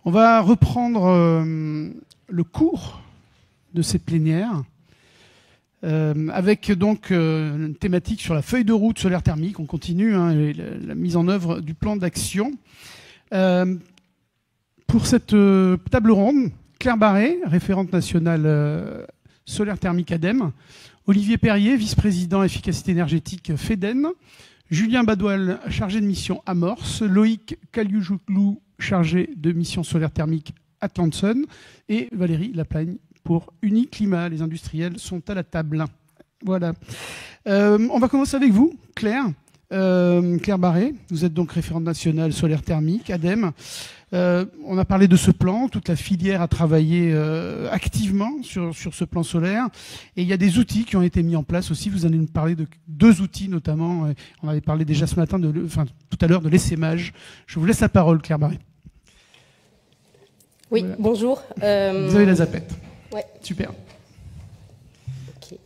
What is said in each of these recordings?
On va reprendre le cours de ces plénières avec donc une thématique sur la feuille de route solaire thermique. On continue et la mise en œuvre du plan d'action. Pour cette table ronde, Claire Barré, référente nationale solaire thermique ADEME, Olivier Perrier, vice-président efficacité énergétique FEDEN, Julien Badoil, chargé de mission Amorce, Loïc Kalioujoglou, chargé de mission solaire thermique Atlanson, et Valérie Laplagne pour Uniclimat. Les industriels sont à la table. Voilà. On va commencer avec vous, Claire. Claire Barré, vous êtes donc référente nationale solaire thermique, ADEME. On a parlé de ce plan, toute la filière a travaillé activement sur ce plan solaire. Et il y a des outils qui ont été mis en place aussi. Vous allez nous parler de deux outils notamment. On avait parlé déjà ce matin, tout à l'heure, de l'essaimage. Je vous laisse la parole, Claire Barré. Oui, voilà. Bonjour. Vous avez la zapette. Ouais. Super. Okay.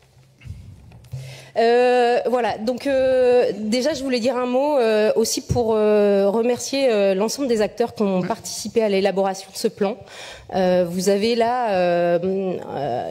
Voilà, donc déjà je voulais dire un mot aussi pour remercier l'ensemble des acteurs qui ont participé à l'élaboration de ce plan. Vous avez là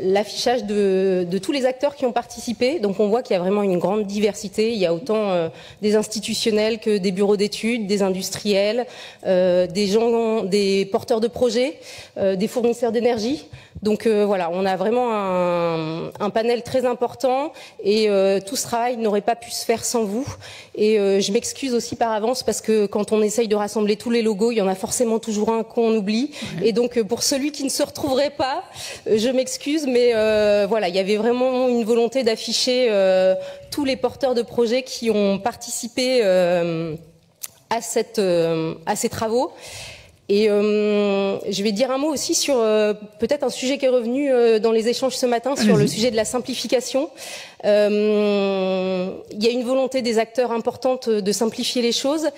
l'affichage de tous les acteurs qui ont participé, donc on voit qu'il y a vraiment une grande diversité. Il y a autant des institutionnels que des bureaux d'études, des industriels, des gens, des porteurs de projets, des fournisseurs d'énergie. Donc voilà, on a vraiment un panel très important et tout ce travail n'aurait pas pu se faire sans vous. Et je m'excuse aussi par avance parce que quand on essaye de rassembler tous les logos, il y en a forcément toujours un qu'on oublie. Et donc pour celui qui ne se retrouverait pas, je m'excuse, mais voilà, il y avait vraiment une volonté d'afficher tous les porteurs de projets qui ont participé à ces travaux. Et je vais dire un mot aussi sur peut-être un sujet qui est revenu dans les échanges ce matin sur le sujet de la simplification. Il y a une volonté des acteurs importante de simplifier les choses.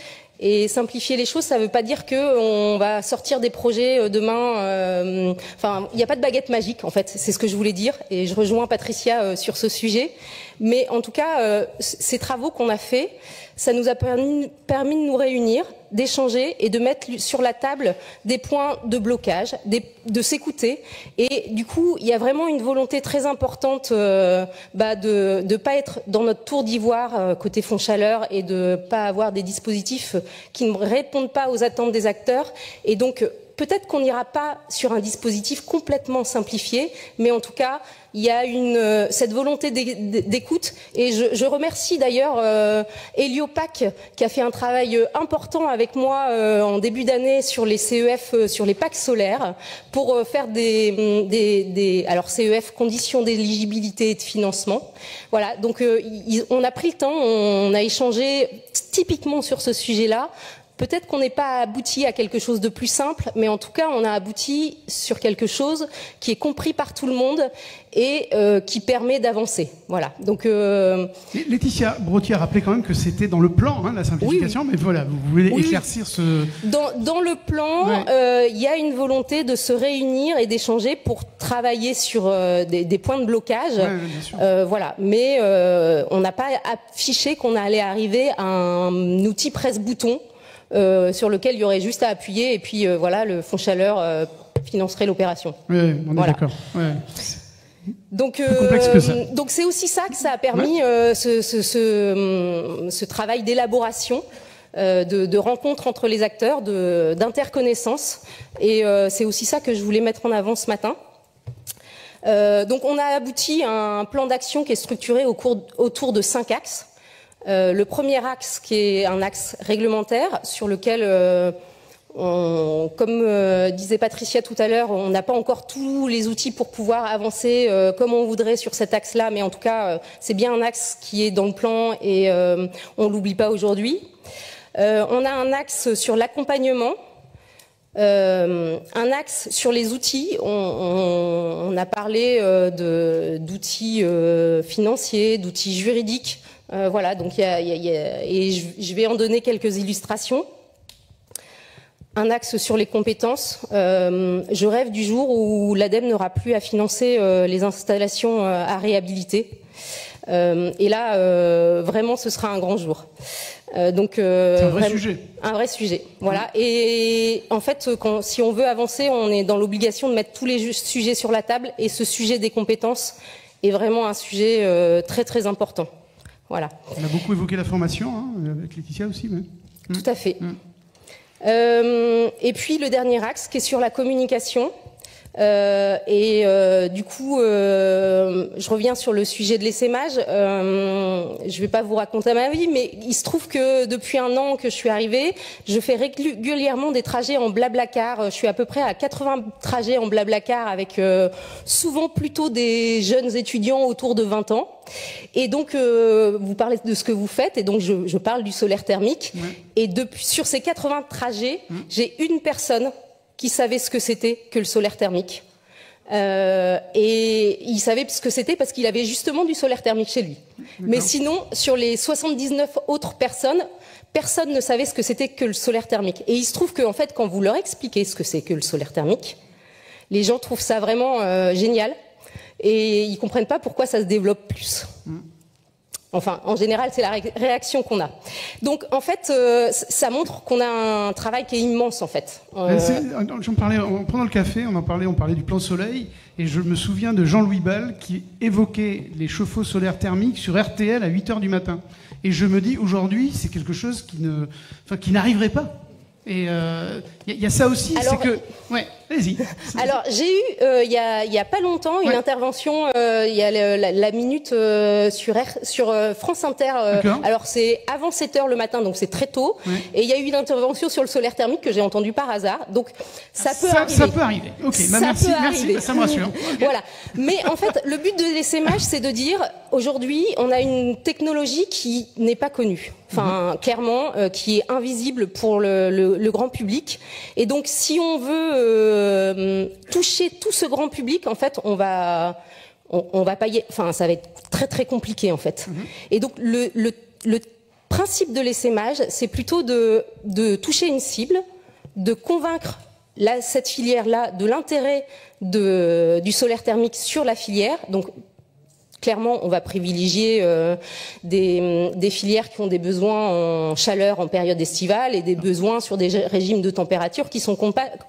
Et simplifier les choses, ça ne veut pas dire qu'on va sortir des projets demain. Enfin, il n'y a pas de baguette magique, en fait. C'est ce que je voulais dire. Et je rejoins Patricia sur ce sujet. Mais en tout cas, ces travaux qu'on a faits, ça nous a permis de nous réunir, d'échanger et de mettre sur la table des points de blocage, de s'écouter. Et du coup, il y a vraiment une volonté très importante de ne pas être dans notre tour d'ivoire côté fonds chaleur et de ne pas avoir des dispositifs qui ne répondent pas aux attentes des acteurs. Et donc, peut-être qu'on n'ira pas sur un dispositif complètement simplifié, mais en tout cas, il y a cette volonté d'écoute. Et je remercie d'ailleurs Héliopac qui a fait un travail important avec moi en début d'année sur les CEF, sur les packs solaires, pour faire alors CEF, conditions d'éligibilité et de financement. Voilà, donc on a pris le temps, on a échangé typiquement sur ce sujet-là. Peut-être qu'on n'est pas abouti à quelque chose de plus simple, mais en tout cas, on a abouti sur quelque chose qui est compris par tout le monde et qui permet d'avancer. Voilà. Donc, Laetitia Brottier a rappelé quand même que c'était dans le plan, la simplification, oui. Mais voilà, vous voulez éclaircir ce... Dans le plan, il y a une volonté de se réunir et d'échanger pour travailler sur des points de blocage. Bien sûr. Voilà. Mais on n'a pas affiché qu'on allait arriver à un outil presse-bouton sur lequel il y aurait juste à appuyer et puis voilà, le fonds chaleur financerait l'opération. Oui, on est d'accord. Ouais. Donc c'est aussi ça que ça a permis ce travail d'élaboration, de rencontre entre les acteurs, d'interconnaissance, et c'est aussi ça que je voulais mettre en avant ce matin. Donc on a abouti à un plan d'action qui est structuré autour de 5 axes. Le premier axe qui est un axe réglementaire sur lequel, comme disait Patricia tout à l'heure, on n'a pas encore tous les outils pour pouvoir avancer comme on voudrait sur cet axe-là, mais en tout cas c'est bien un axe qui est dans le plan et on ne l'oublie pas aujourd'hui. On a un axe sur l'accompagnement. Un axe sur les outils, on a parlé d'outils financiers, d'outils juridiques. Voilà, donc et je vais en donner quelques illustrations. Un axe sur les compétences. Je rêve du jour où l'ADEME n'aura plus à financer les installations à réhabiliter. Et là, vraiment, ce sera un grand jour. Donc c'est un vrai sujet. Un vrai sujet, voilà. Et en fait, si on veut avancer, on est dans l'obligation de mettre tous les sujets sur la table, et ce sujet des compétences est vraiment un sujet très très important. Voilà. On a beaucoup évoqué la formation, hein, avec Laetitia aussi. Mais... Tout à fait. Et puis le dernier axe qui est sur la communication. Du coup, je reviens sur le sujet de l'essaimage. Je vais pas vous raconter ma vie, mais il se trouve que depuis 1 an que je suis arrivée, je fais régulièrement des trajets en Blablacar. Je suis à peu près à 80 trajets en Blablacar avec souvent plutôt des jeunes étudiants autour de 20 ans. Et donc, vous parlez de ce que vous faites, et donc je parle du solaire thermique. Et sur ces 80 trajets, j'ai une personne qui savait ce que c'était que le solaire thermique. Et il savait ce que c'était parce qu'il avait justement du solaire thermique chez lui. Mais sinon, sur les 79 autres personnes, personne ne savait ce que c'était que le solaire thermique. Et il se trouve qu'en fait, quand vous leur expliquez ce que c'est que le solaire thermique, les gens trouvent ça vraiment génial. Et ils comprennent pas pourquoi ça se développe plus. Enfin, en général, c'est la réaction qu'on a. Donc, en fait, ça montre qu'on a un travail qui est immense, en fait. J'en parlais, pendant le café, on parlait du plan soleil, et je me souviens de Jean-Louis Ball qui évoquait les chauffe-eau solaires thermiques sur RTL à 8h du matin. Et je me dis, aujourd'hui, c'est quelque chose qui n'arriverait pas. Et y a ça aussi, c'est que... Ouais, allez-y. Alors, j'ai eu, il y a pas longtemps, une intervention, il y a la minute sur France Inter. Alors, c'est avant 7h le matin, donc c'est très tôt. Et il y a eu une intervention sur le solaire thermique que j'ai entendue par hasard. Donc, ça peut arriver. Ça peut arriver. Ok, merci, ça me rassure. Voilà. Mais en fait, le but de l'essaimage, c'est de dire, aujourd'hui, on a une technologie qui n'est pas connue. Enfin, clairement, qui est invisible pour le grand public. Et donc, si on veut toucher tout ce grand public, en fait, on va payer. Enfin, ça va être très très compliqué, en fait. Et donc, le principe de l'essaimage, c'est plutôt de toucher une cible, de convaincre cette filière-là de l'intérêt du solaire thermique sur la filière. Donc, clairement, on va privilégier des filières qui ont des besoins en chaleur en période estivale et des besoins sur des régimes de température qui sont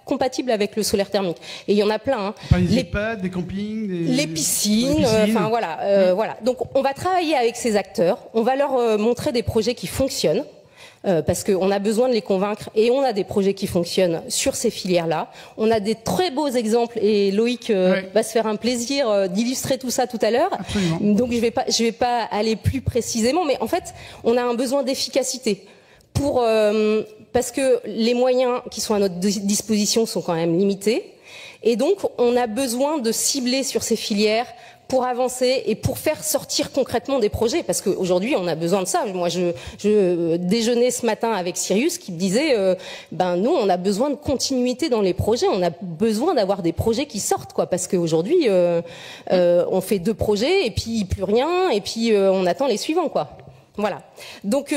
compatibles avec le solaire thermique. Et il y en a plein. Hein. Les EHPAD, des campings, les piscines. Enfin voilà, voilà. Donc on va travailler avec ces acteurs. On va leur montrer des projets qui fonctionnent. Parce qu'on a besoin de les convaincre, et on a des projets qui fonctionnent sur ces filières-là. On a des très beaux exemples, et Loïc va se faire un plaisir d'illustrer tout ça tout à l'heure. Donc je vais pas aller plus précisément, mais en fait, on a un besoin d'efficacité parce que les moyens qui sont à notre disposition sont quand même limités, et donc on a besoin de cibler sur ces filières pour avancer et pour faire sortir concrètement des projets, parce qu'aujourd'hui on a besoin de ça. Moi je déjeunais ce matin avec Sirius qui me disait nous on a besoin de continuité dans les projets, on a besoin d'avoir des projets qui sortent, quoi, parce qu'aujourd'hui on fait 2 projets et puis plus rien, et puis on attend les suivants, quoi. Voilà. Donc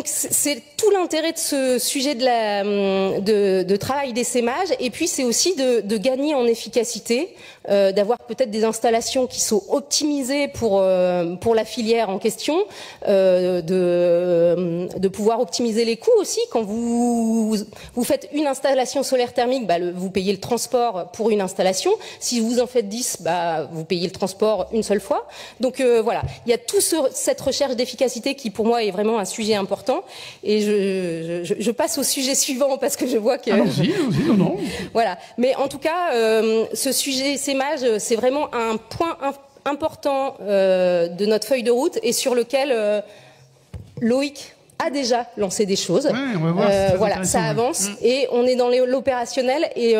c'est tout l'intérêt de ce sujet de travail d'essaimage, et puis c'est aussi de gagner en efficacité, d'avoir peut-être des installations qui sont optimisées pour la filière en question, de pouvoir optimiser les coûts aussi. Quand vous faites une installation solaire thermique, vous payez le transport pour une installation. Si vous en faites 10, vous payez le transport une seule fois. Donc voilà, il y a cette recherche d'efficacité qui pour moi est vraiment un sujet important. Et je passe au sujet suivant parce que je vois que... Allons-y, non. Voilà. Mais en tout cas, ce sujet essaimage, c'est vraiment un point important de notre feuille de route, et sur lequel Loïc a déjà lancé des choses. Ouais, on va voir, voilà, ça avance, et on est dans l'opérationnel. Et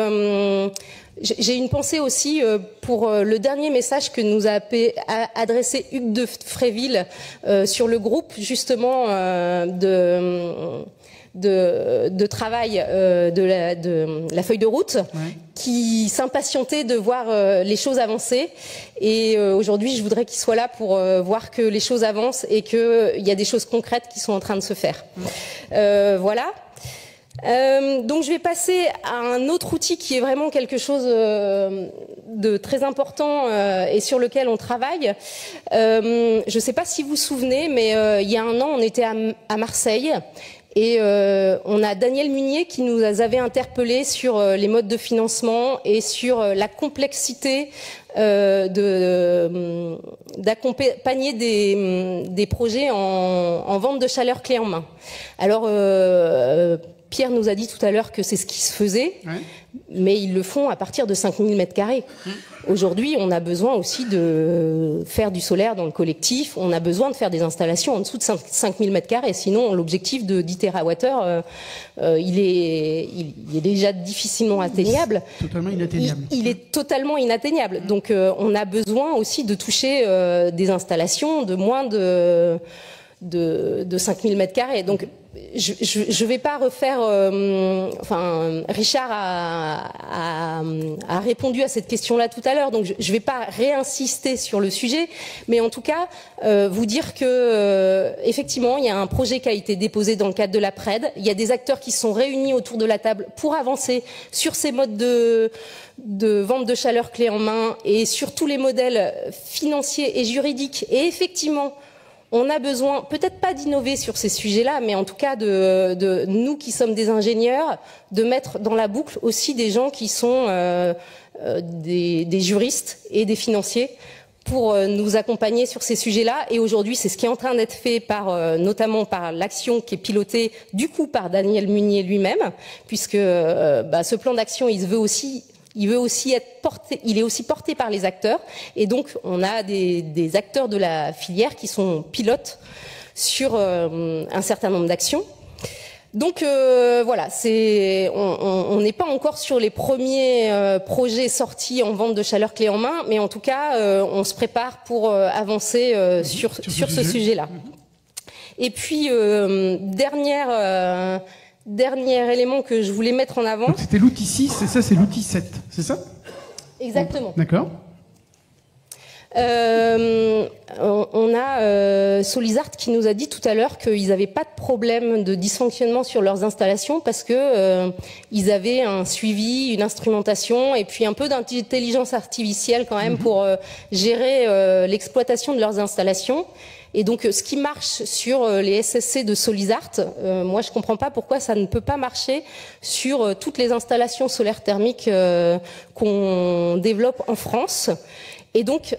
j'ai une pensée aussi pour le dernier message que nous a adressé Hugues de Fréville sur le groupe justement de travail de la feuille de route, qui s'impatientait de voir les choses avancer. Et aujourd'hui, je voudrais qu'il soit là pour voir que les choses avancent et qu'il y a des choses concrètes qui sont en train de se faire. Voilà. Donc je vais passer à un autre outil qui est vraiment quelque chose de très important et sur lequel on travaille. Je ne sais pas si vous vous souvenez, mais il y a un an, on était à Marseille et on a Daniel Munier qui nous avait interpellés sur les modes de financement et sur la complexité d'accompagner des projets en vente de chaleur clé en main. Alors Pierre nous a dit tout à l'heure que c'est ce qui se faisait, ouais. Mais ils le font à partir de 5000 m². Aujourd'hui, on a besoin aussi de faire du solaire dans le collectif, on a besoin de faire des installations en dessous de 5000 m², sinon l'objectif de 10 TWh, il est déjà difficilement atteignable. Totalement inatteignable. Il est totalement inatteignable. Donc on a besoin aussi de toucher des installations de moins de 5000 m². Donc je vais pas refaire. Richard a répondu à cette question-là tout à l'heure, donc je vais pas réinsister sur le sujet, mais en tout cas vous dire que effectivement il y a un projet qui a été déposé dans le cadre de la PRED. Il y a des acteurs qui sont réunis autour de la table pour avancer sur ces modes de vente de chaleur clé en main et sur tous les modèles financiers et juridiques. Et effectivement, on a besoin, peut-être pas d'innover sur ces sujets-là, mais en tout cas de nous qui sommes des ingénieurs, de mettre dans la boucle aussi des gens qui sont des juristes et des financiers pour nous accompagner sur ces sujets-là. Et aujourd'hui, c'est ce qui est en train d'être fait notamment par l'action qui est pilotée du coup par Daniel Munier lui-même, puisque ce plan d'action, il veut aussi être porté, il est aussi porté par les acteurs, et donc on a des acteurs de la filière qui sont pilotes sur un certain nombre d'actions. Donc voilà, on n'est pas encore sur les premiers projets sortis en vente de chaleur clé en main, mais en tout cas on se prépare pour avancer sur ce sujet-là. Et puis dernier élément que je voulais mettre en avant. C'était l'outil 6 et ça c'est l'outil 7, c'est ça? Exactement. D'accord. On a Solisart qui nous a dit tout à l'heure qu'ils n'avaient pas de problème de dysfonctionnement sur leurs installations parce que ils avaient un suivi, une instrumentation et puis un peu d'intelligence artificielle quand même pour gérer l'exploitation de leurs installations. Et donc, ce qui marche sur les SSC de Solisart, moi, je comprends pas pourquoi ça ne peut pas marcher sur toutes les installations solaires thermiques qu'on développe en France. Et donc,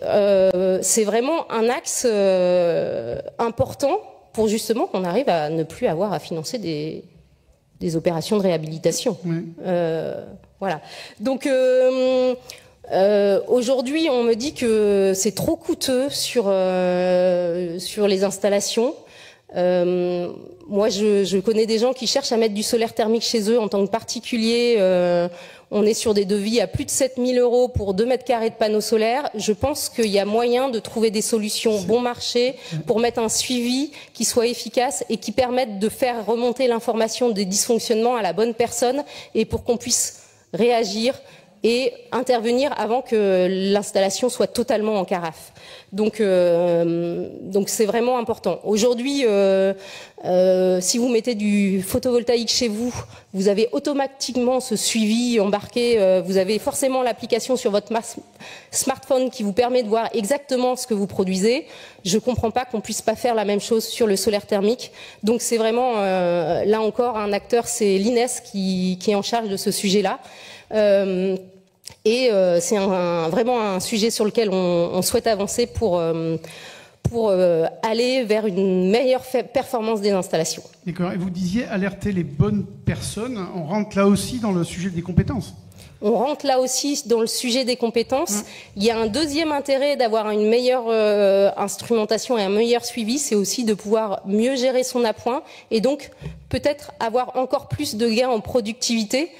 c'est vraiment un axe important pour justement qu'on arrive à ne plus avoir à financer des opérations de réhabilitation. Oui. Voilà. Donc, aujourd'hui, on me dit que c'est trop coûteux sur les installations. Moi, je connais des gens qui cherchent à mettre du solaire thermique chez eux en tant que particulier. On est sur des devis à plus de 7000 € pour 2 m² de panneaux solaires. Je pense qu'il y a moyen de trouver des solutions bon marché pour mettre un suivi qui soit efficace et qui permette de faire remonter l'information des dysfonctionnements à la bonne personne et pour qu'on puisse réagir et intervenir avant que l'installation soit totalement en carafe. Donc c'est vraiment important. Aujourd'hui, si vous mettez du photovoltaïque chez vous, vous avez automatiquement ce suivi embarqué. Vous avez forcément l'application sur votre smartphone qui vous permet de voir exactement ce que vous produisez. Je ne comprends pas qu'on puisse pas faire la même chose sur le solaire thermique. Donc c'est vraiment, là encore, un acteur, c'est l'INES qui est en charge de ce sujet-là. Et c'est vraiment un sujet sur lequel on souhaite avancer pour aller vers une meilleure performance des installations. D'accord. Et vous disiez alerter les bonnes personnes. On rentre là aussi dans le sujet des compétences. On rentre là aussi dans le sujet des compétences. Il y a un deuxième intérêt d'avoir une meilleure instrumentation et un meilleur suivi, c'est aussi de pouvoir mieux gérer son appoint et donc peut-être avoir encore plus de gains en productivité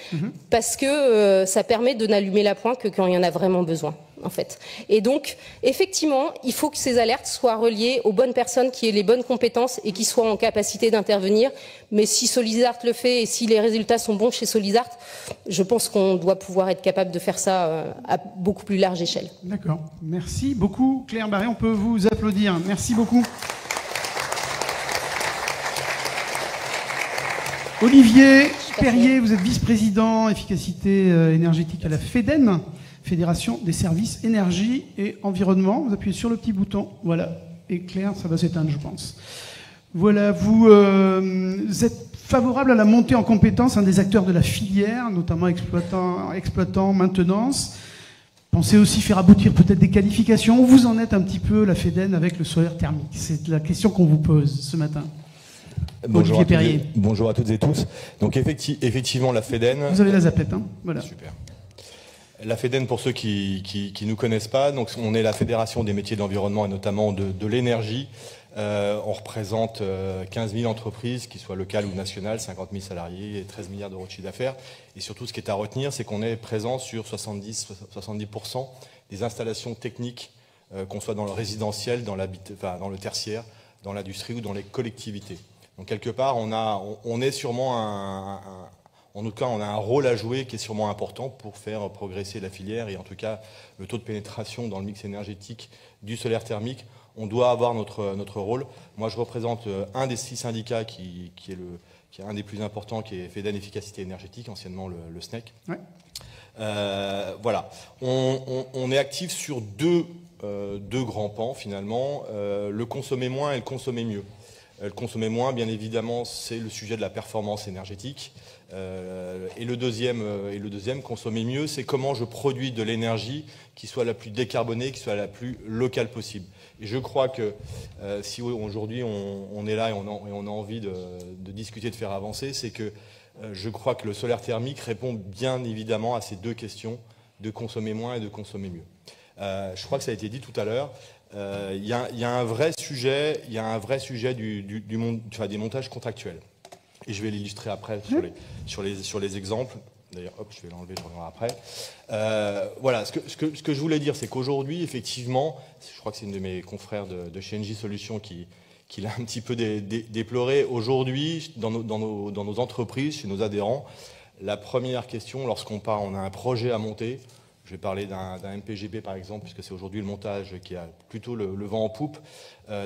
parce que ça permet de n'allumer l'appoint que quand il y en a vraiment besoin. En fait. Et donc, effectivement, il faut que ces alertes soient reliées aux bonnes personnes qui aient les bonnes compétences et qui soient en capacité d'intervenir. Mais si Solisart le fait et si les résultats sont bons chez Solisart, je pense qu'on doit pouvoir être capable de faire ça à beaucoup plus large échelle. D'accord. Merci beaucoup, Claire Barré. On peut vous applaudir. Merci beaucoup. Olivier Perrier, vous êtes vice-président efficacité énergétique à la FEDEN, Fédération des services énergie et environnement. Vous appuyez sur le petit bouton, voilà, éclair, ça va s'éteindre, je pense. Voilà, vous êtes favorable à la montée en compétence des acteurs de la filière, notamment exploitants, maintenance. Pensez aussi faire aboutir peut-être des qualifications. Où vous en êtes un petit peu, la FEDEN, avec le solaire thermique? C'est la question qu'on vous pose ce matin. Bonjour Olivier Perrier. Bonjour à toutes et tous. Donc effectivement, la FEDEN... Vous avez la zapette, hein, voilà. Super. La FEDEN, pour ceux qui ne nous connaissent pas, donc on est la Fédération des métiers de l'environnement et notamment de l'énergie. On représente 15 000 entreprises, qui soient locales ou nationales, 50 000 salariés et 13 milliards d'euros de chiffre d'affaires. Et surtout, ce qui est à retenir, c'est qu'on est présent sur 70% des installations techniques, qu'on soit dans le résidentiel, dans le tertiaire, dans l'industrie ou dans les collectivités. Donc quelque part, on est sûrement en tout cas, on a un rôle à jouer qui est sûrement important pour faire progresser la filière et en tout cas le taux de pénétration dans le mix énergétique du solaire thermique. On doit avoir notre rôle. Moi, je représente un des 6 syndicats qui est un des plus importants, qui est FEDEN Efficacité Énergétique, anciennement le SNEC. Ouais. Voilà. On est actif sur deux grands pans, finalement. Le consommer moins et le consommer mieux. Le consommer moins, bien évidemment, c'est le sujet de la performance énergétique. Et le deuxième, consommer mieux, c'est comment je produis de l'énergie qui soit la plus décarbonée, qui soit la plus locale possible. Et je crois que si aujourd'hui on est là et on a envie de discuter, de faire avancer, c'est que je crois que le solaire thermique répond bien évidemment à ces deux questions de consommer moins et de consommer mieux. Je crois que ça a été dit tout à l'heure. Il y a un vrai sujet, des montages contractuels. Et je vais l'illustrer après sur les exemples. D'ailleurs, hop, je vais l'enlever, je reviendrai après. Voilà, ce que je voulais dire, c'est qu'aujourd'hui, effectivement, je crois que c'est une de mes confrères de chez Engie Solutions qui l'a un petit peu déploré. Aujourd'hui, dans nos entreprises, chez nos adhérents, la première question, lorsqu'on a un projet à monter, je vais parler d'un MPGP par exemple, puisque c'est aujourd'hui le montage qui a plutôt le vent en poupe.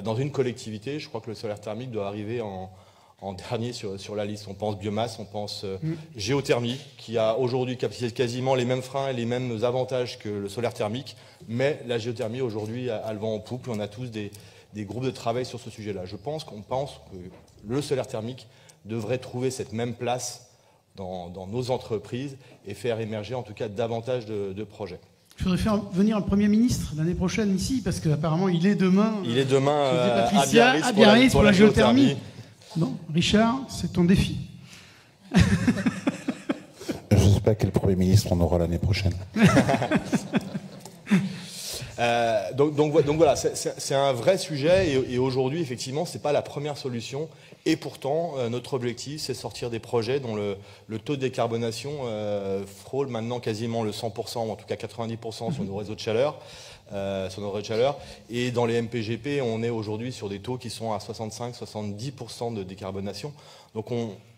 Dans une collectivité, je crois que le solaire thermique doit arriver en dernier sur la liste. On pense biomasse, on pense géothermie, qui a aujourd'hui quasiment les mêmes freins et les mêmes avantages que le solaire thermique, mais la géothermie aujourd'hui a le vent en poupe et on a tous des groupes de travail sur ce sujet-là. On pense que le solaire thermique devrait trouver cette même place dans nos entreprises et faire émerger en tout cas davantage de projets. Il faudrait faire venir un Premier ministre l'année prochaine ici, parce qu'apparemment il est demain à Biarritz pour la géothermie. Bon, Richard, c'est ton défi. Je ne sais pas quel Premier ministre on aura l'année prochaine. Donc voilà, c'est un vrai sujet et aujourd'hui, effectivement, ce n'est pas la première solution. Et pourtant, notre objectif, c'est sortir des projets dont le taux de décarbonation frôle maintenant quasiment le 100%, ou en tout cas 90% sur nos réseaux de chaleur. Et dans les MPGP, on est aujourd'hui sur des taux qui sont à 65-70% de décarbonation. Donc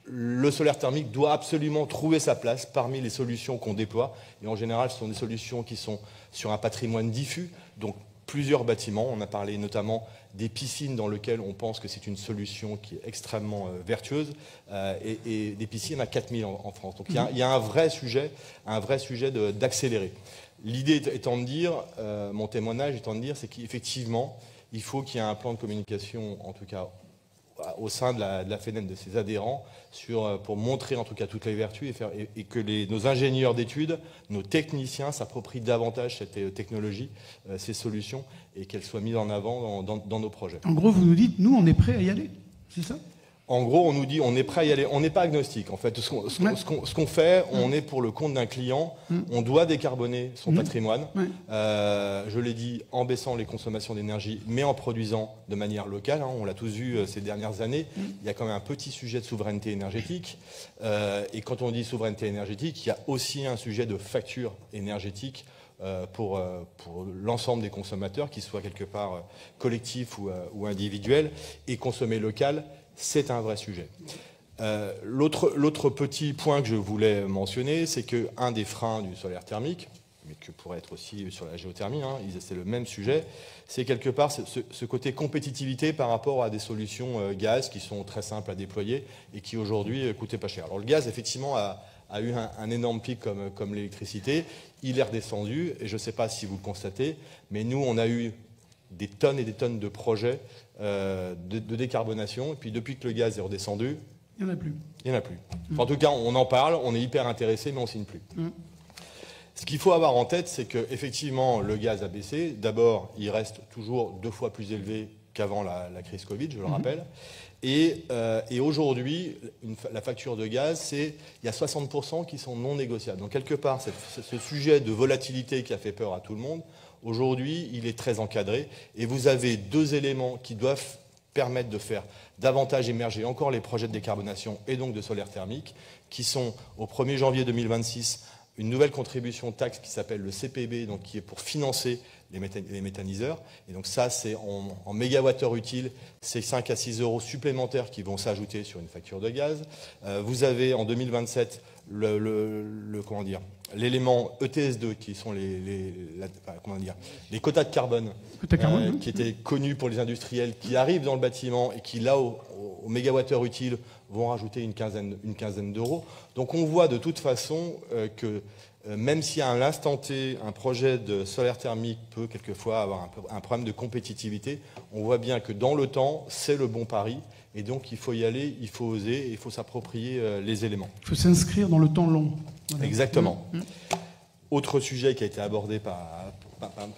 le solaire thermique doit absolument trouver sa place parmi les solutions qu'on déploie. Et en général, ce sont des solutions qui sont sur un patrimoine diffus, donc plusieurs bâtiments. On a parlé notamment des piscines dans lesquelles on pense que c'est une solution qui est extrêmement vertueuse. Et des piscines, il y en a 4000 en France. Donc il y a un vrai sujet d'accélérer. L'idée étant de dire, mon témoignage étant de dire, c'est qu'effectivement, il faut qu'il y ait un plan de communication, en tout cas au sein de la FEDEN, de ses adhérents, pour montrer en tout cas toutes les vertus et que nos ingénieurs d'études, nos techniciens s'approprient davantage cette technologie, ces solutions, et qu'elles soient mises en avant dans nos projets. En gros, vous nous dites, nous, on est prêts à y aller, c'est ça ? En gros, on nous dit on est prêt à y aller. On n'est pas agnostique. En fait, ce qu'on fait, on est pour le compte d'un client. On doit décarboner son patrimoine. Je l'ai dit, en baissant les consommations d'énergie, mais en produisant de manière locale. On l'a tous vu ces dernières années. Il y a quand même un petit sujet de souveraineté énergétique. Et quand on dit souveraineté énergétique, il y a aussi un sujet de facture énergétique pour l'ensemble des consommateurs, qu'ils soient quelque part collectifs ou individuels. Et consommer local, c'est un vrai sujet. L'autre petit point que je voulais mentionner, c'est qu'un des freins du solaire thermique, mais que pourrait être aussi sur la géothermie, hein, c'est le même sujet, c'est quelque part ce côté compétitivité par rapport à des solutions gaz qui sont très simples à déployer et qui aujourd'hui coûtaient pas cher. Alors le gaz, effectivement, a eu un énorme pic comme l'électricité. Il est redescendu, et je ne sais pas si vous le constatez, mais nous, on a eu des tonnes et des tonnes de projets de décarbonation. Et puis depuis que le gaz est redescendu, il n'y en a plus. Il n'y en a plus. Enfin, en tout cas, on en parle, on est hyper intéressé, mais on ne signe plus. Ce qu'il faut avoir en tête, c'est qu'effectivement, le gaz a baissé. D'abord, il reste toujours 2 fois plus élevé qu'avant la crise Covid, je le rappelle. Et aujourd'hui, la facture de gaz, il y a 60% qui sont non négociables. Donc quelque part, ce sujet de volatilité qui a fait peur à tout le monde, aujourd'hui, il est très encadré. Et vous avez 2 éléments qui doivent permettre de faire davantage émerger encore les projets de décarbonation et donc de solaire thermique, qui sont au 1er janvier 2026 une nouvelle contribution taxe qui s'appelle le CPB, donc qui est pour financer les méthaniseurs. Et donc ça, c'est en mégawattheure utile, c'est 5 à 6 euros supplémentaires qui vont s'ajouter sur une facture de gaz. Vous avez en 2027 l'élément ETS2, qui sont les quotas de carbone, qui étaient connus pour les industriels, qui arrivent dans le bâtiment et qui, là, au mégawattheure utile, vont rajouter une quinzaine d'euros. Donc on voit de toute façon que même si à l'instant T, un projet de solaire thermique peut quelquefois avoir un problème de compétitivité, on voit bien que dans le temps, c'est le bon pari. Et donc il faut y aller, il faut oser, il faut s'approprier les éléments. Il faut s'inscrire dans le temps long. Voilà. Exactement. Autre sujet qui a été abordé par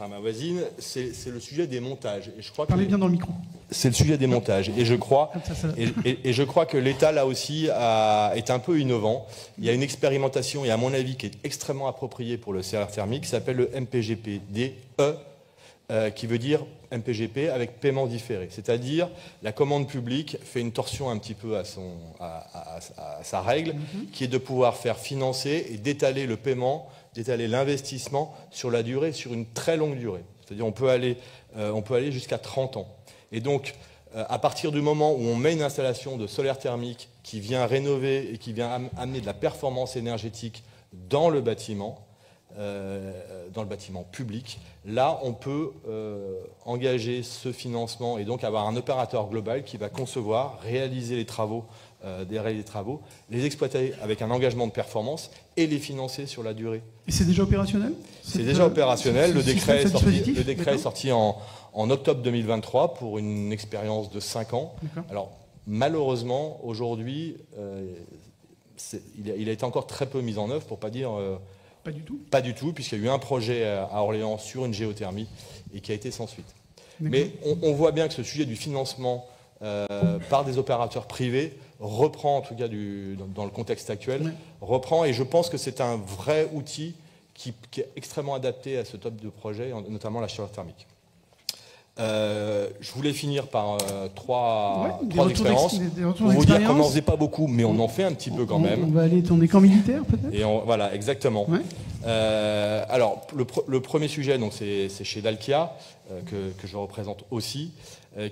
ma voisine, c'est le sujet des montages. Et je crois Parlez bien dans le micro. C'est le sujet des montages. Et je crois, je crois que l'État, là aussi, est un peu innovant. Il y a une expérimentation, et à mon avis, qui est extrêmement appropriée pour le solaire thermique, qui s'appelle le MPGP-DE, qui veut dire MPGP avec paiement différé. C'est-à-dire, la commande publique fait une torsion un petit peu à sa règle, qui est de pouvoir faire financer et d'étaler le paiement, d'étaler l'investissement sur la durée, sur une très longue durée. C'est-à-dire, on peut aller jusqu'à 30 ans. Et donc, à partir du moment où on met une installation de solaire thermique qui vient rénover et qui vient amener de la performance énergétique dans le bâtiment public, là, on peut engager ce financement et donc avoir un opérateur global qui va concevoir, réaliser les travaux, les exploiter avec un engagement de performance et les financer sur la durée. Et c'est déjà opérationnel ? C'est déjà opérationnel. Le décret est sorti en octobre 2023 pour une expérience de 5 ans. Alors, malheureusement, aujourd'hui, il a été encore très peu mis en œuvre, pour ne pas dire... Pas du tout. Pas du tout, puisqu'il y a eu un projet à Orléans sur une géothermie et qui a été sans suite. Mais on voit bien que ce sujet du financement par des opérateurs privés reprend, en tout cas dans le contexte actuel, reprend, et je pense que c'est un vrai outil qui est extrêmement adapté à ce type de projet, notamment la chaleur thermique. Je voulais finir par trois expériences. Pour vous dire qu'on n'en faisait pas beaucoup, mais on en fait un petit peu quand même. On va aller dans des camps militaires, peut-être. Et voilà, exactement. Alors, le premier sujet, c'est chez Dalkia, que je représente aussi,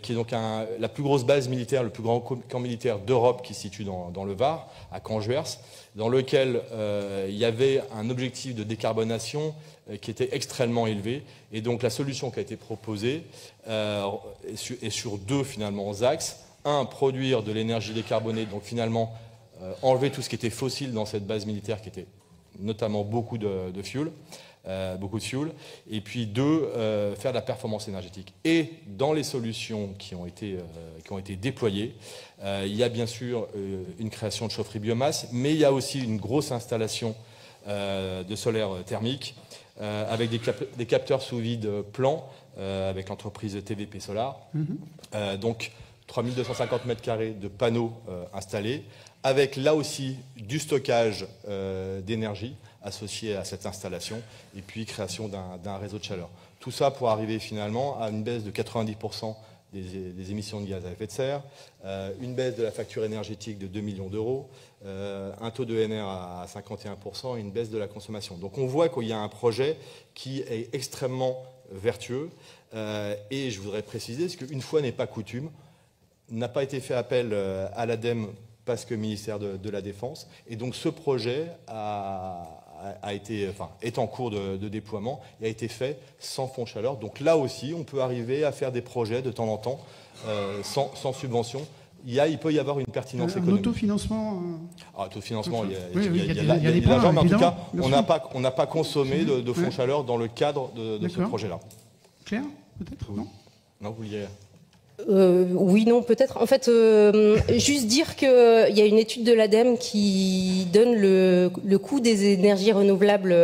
qui est donc la plus grosse base militaire, le plus grand camp militaire d'Europe, qui se situe dans le Var, à Caen-Juers, dans lequel il y avait un objectif de décarbonation qui était extrêmement élevé. Et donc la solution qui a été proposée est sur deux finalement axes. Un, produire de l'énergie décarbonée, donc finalement enlever tout ce qui était fossile dans cette base militaire, qui était notamment beaucoup de fuel. Et puis deux, faire de la performance énergétique. Et dans les solutions qui ont été déployées, il y a bien sûr une création de chaufferie biomasse, mais il y a aussi une grosse installation de solaire thermique avec des capteurs sous vide plans avec l'entreprise TVP Solar. Donc 3250 m² de panneaux installés, avec là aussi du stockage d'énergie associé à cette installation, et puis création d'un réseau de chaleur. Tout ça pour arriver finalement à une baisse de 90% des émissions de gaz à effet de serre, une baisse de la facture énergétique de 2 millions d'euros, un taux de NR à 51% et une baisse de la consommation. Donc on voit qu'il y a un projet qui est extrêmement vertueux, et je voudrais préciser, parce qu'une fois n'est pas coutume, n'a pas été fait appel à l'ADEME parce que ministère de la Défense, et donc ce projet a est en cours de déploiement et a été fait sans fonds chaleur. Donc là aussi, on peut arriver à faire des projets de temps en temps sans subvention. Il peut y avoir une pertinence économique. Autofinancement Autofinancement, il y a des de l'argent, mais en tout cas, évidemment. on n'a pas consommé de fonds chaleur dans le cadre de ce projet-là. Claire, peut-être? Non. Non, vous vouliez... Oui, non, peut-être. En fait, juste dire qu'il y a une étude de l'ADEME qui donne le coût des énergies renouvelables,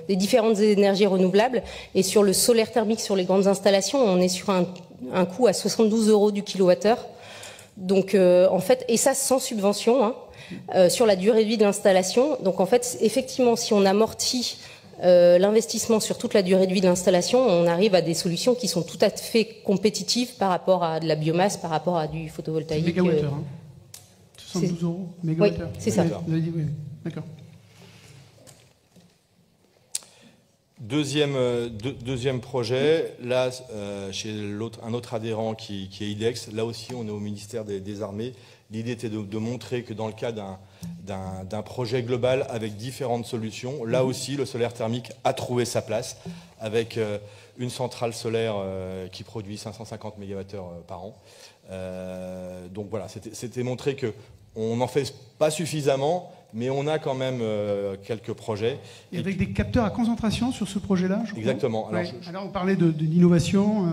des différentes énergies renouvelables. Et sur le solaire thermique, sur les grandes installations, on est sur un coût à 72 € du kilowattheure. Donc, en fait, et ça sans subvention, sur la durée de vie de l'installation. Donc, en fait, effectivement, si on amortit l'investissement sur toute la durée de vie de l'installation, on arrive à des solutions qui sont tout à fait compétitives par rapport à de la biomasse, par rapport à du photovoltaïque. Mégawattheure, 72 € mégawattheure. Oui, c'est ça. Vous avez dit, oui. D'accord. Deuxième projet, là, chez un autre adhérent qui est IDEX, là aussi on est au ministère des Armées. L'idée était de montrer que dans le cas d'un projet global avec différentes solutions, là aussi le solaire thermique a trouvé sa place avec une centrale solaire qui produit 550 MWh par an. Donc voilà, c'était montrer qu'on n'en fait pas suffisamment, mais on a quand même quelques projets. Et avec des capteurs à concentration sur ce projet-là, je crois. Exactement. Alors on parlait d'innovation.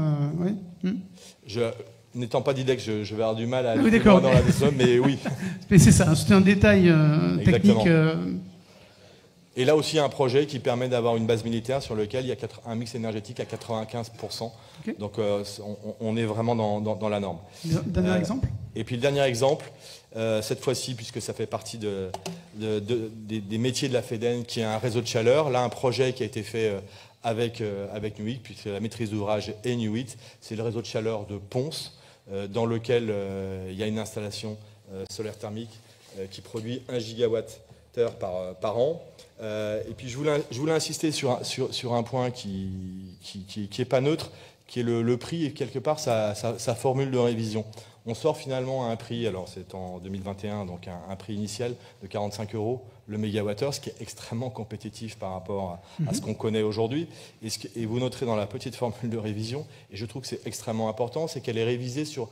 N'étant pas d'IDEX, je vais avoir du mal à aller dans la décision, mais oui. Mais c'est ça, c'est un détail technique. Et là aussi, un projet qui permet d'avoir une base militaire sur lequel il y a un mix énergétique à 95%. Okay. Donc on est vraiment dans la norme. Dernier exemple. Et puis le dernier exemple, cette fois-ci, puisque ça fait partie des métiers de la FEDEN, qui est un réseau de chaleur, là un projet qui a été fait avec Nuit, puisque la maîtrise d'ouvrage est Nuit, c'est le réseau de chaleur de Ponce, dans lequel il y a une installation solaire thermique qui produit 1 gigawattheure par an. Et puis je voulais insister sur un point qui est pas neutre, qui est le prix et quelque part sa formule de révision. On sort finalement à un prix, alors c'est en 2021, donc un prix initial de 45 € le mégawattheure, ce qui est extrêmement compétitif par rapport à ce qu'on connaît aujourd'hui. Et vous noterez dans la petite formule de révision, et je trouve que c'est extrêmement important, c'est qu'elle est révisée sur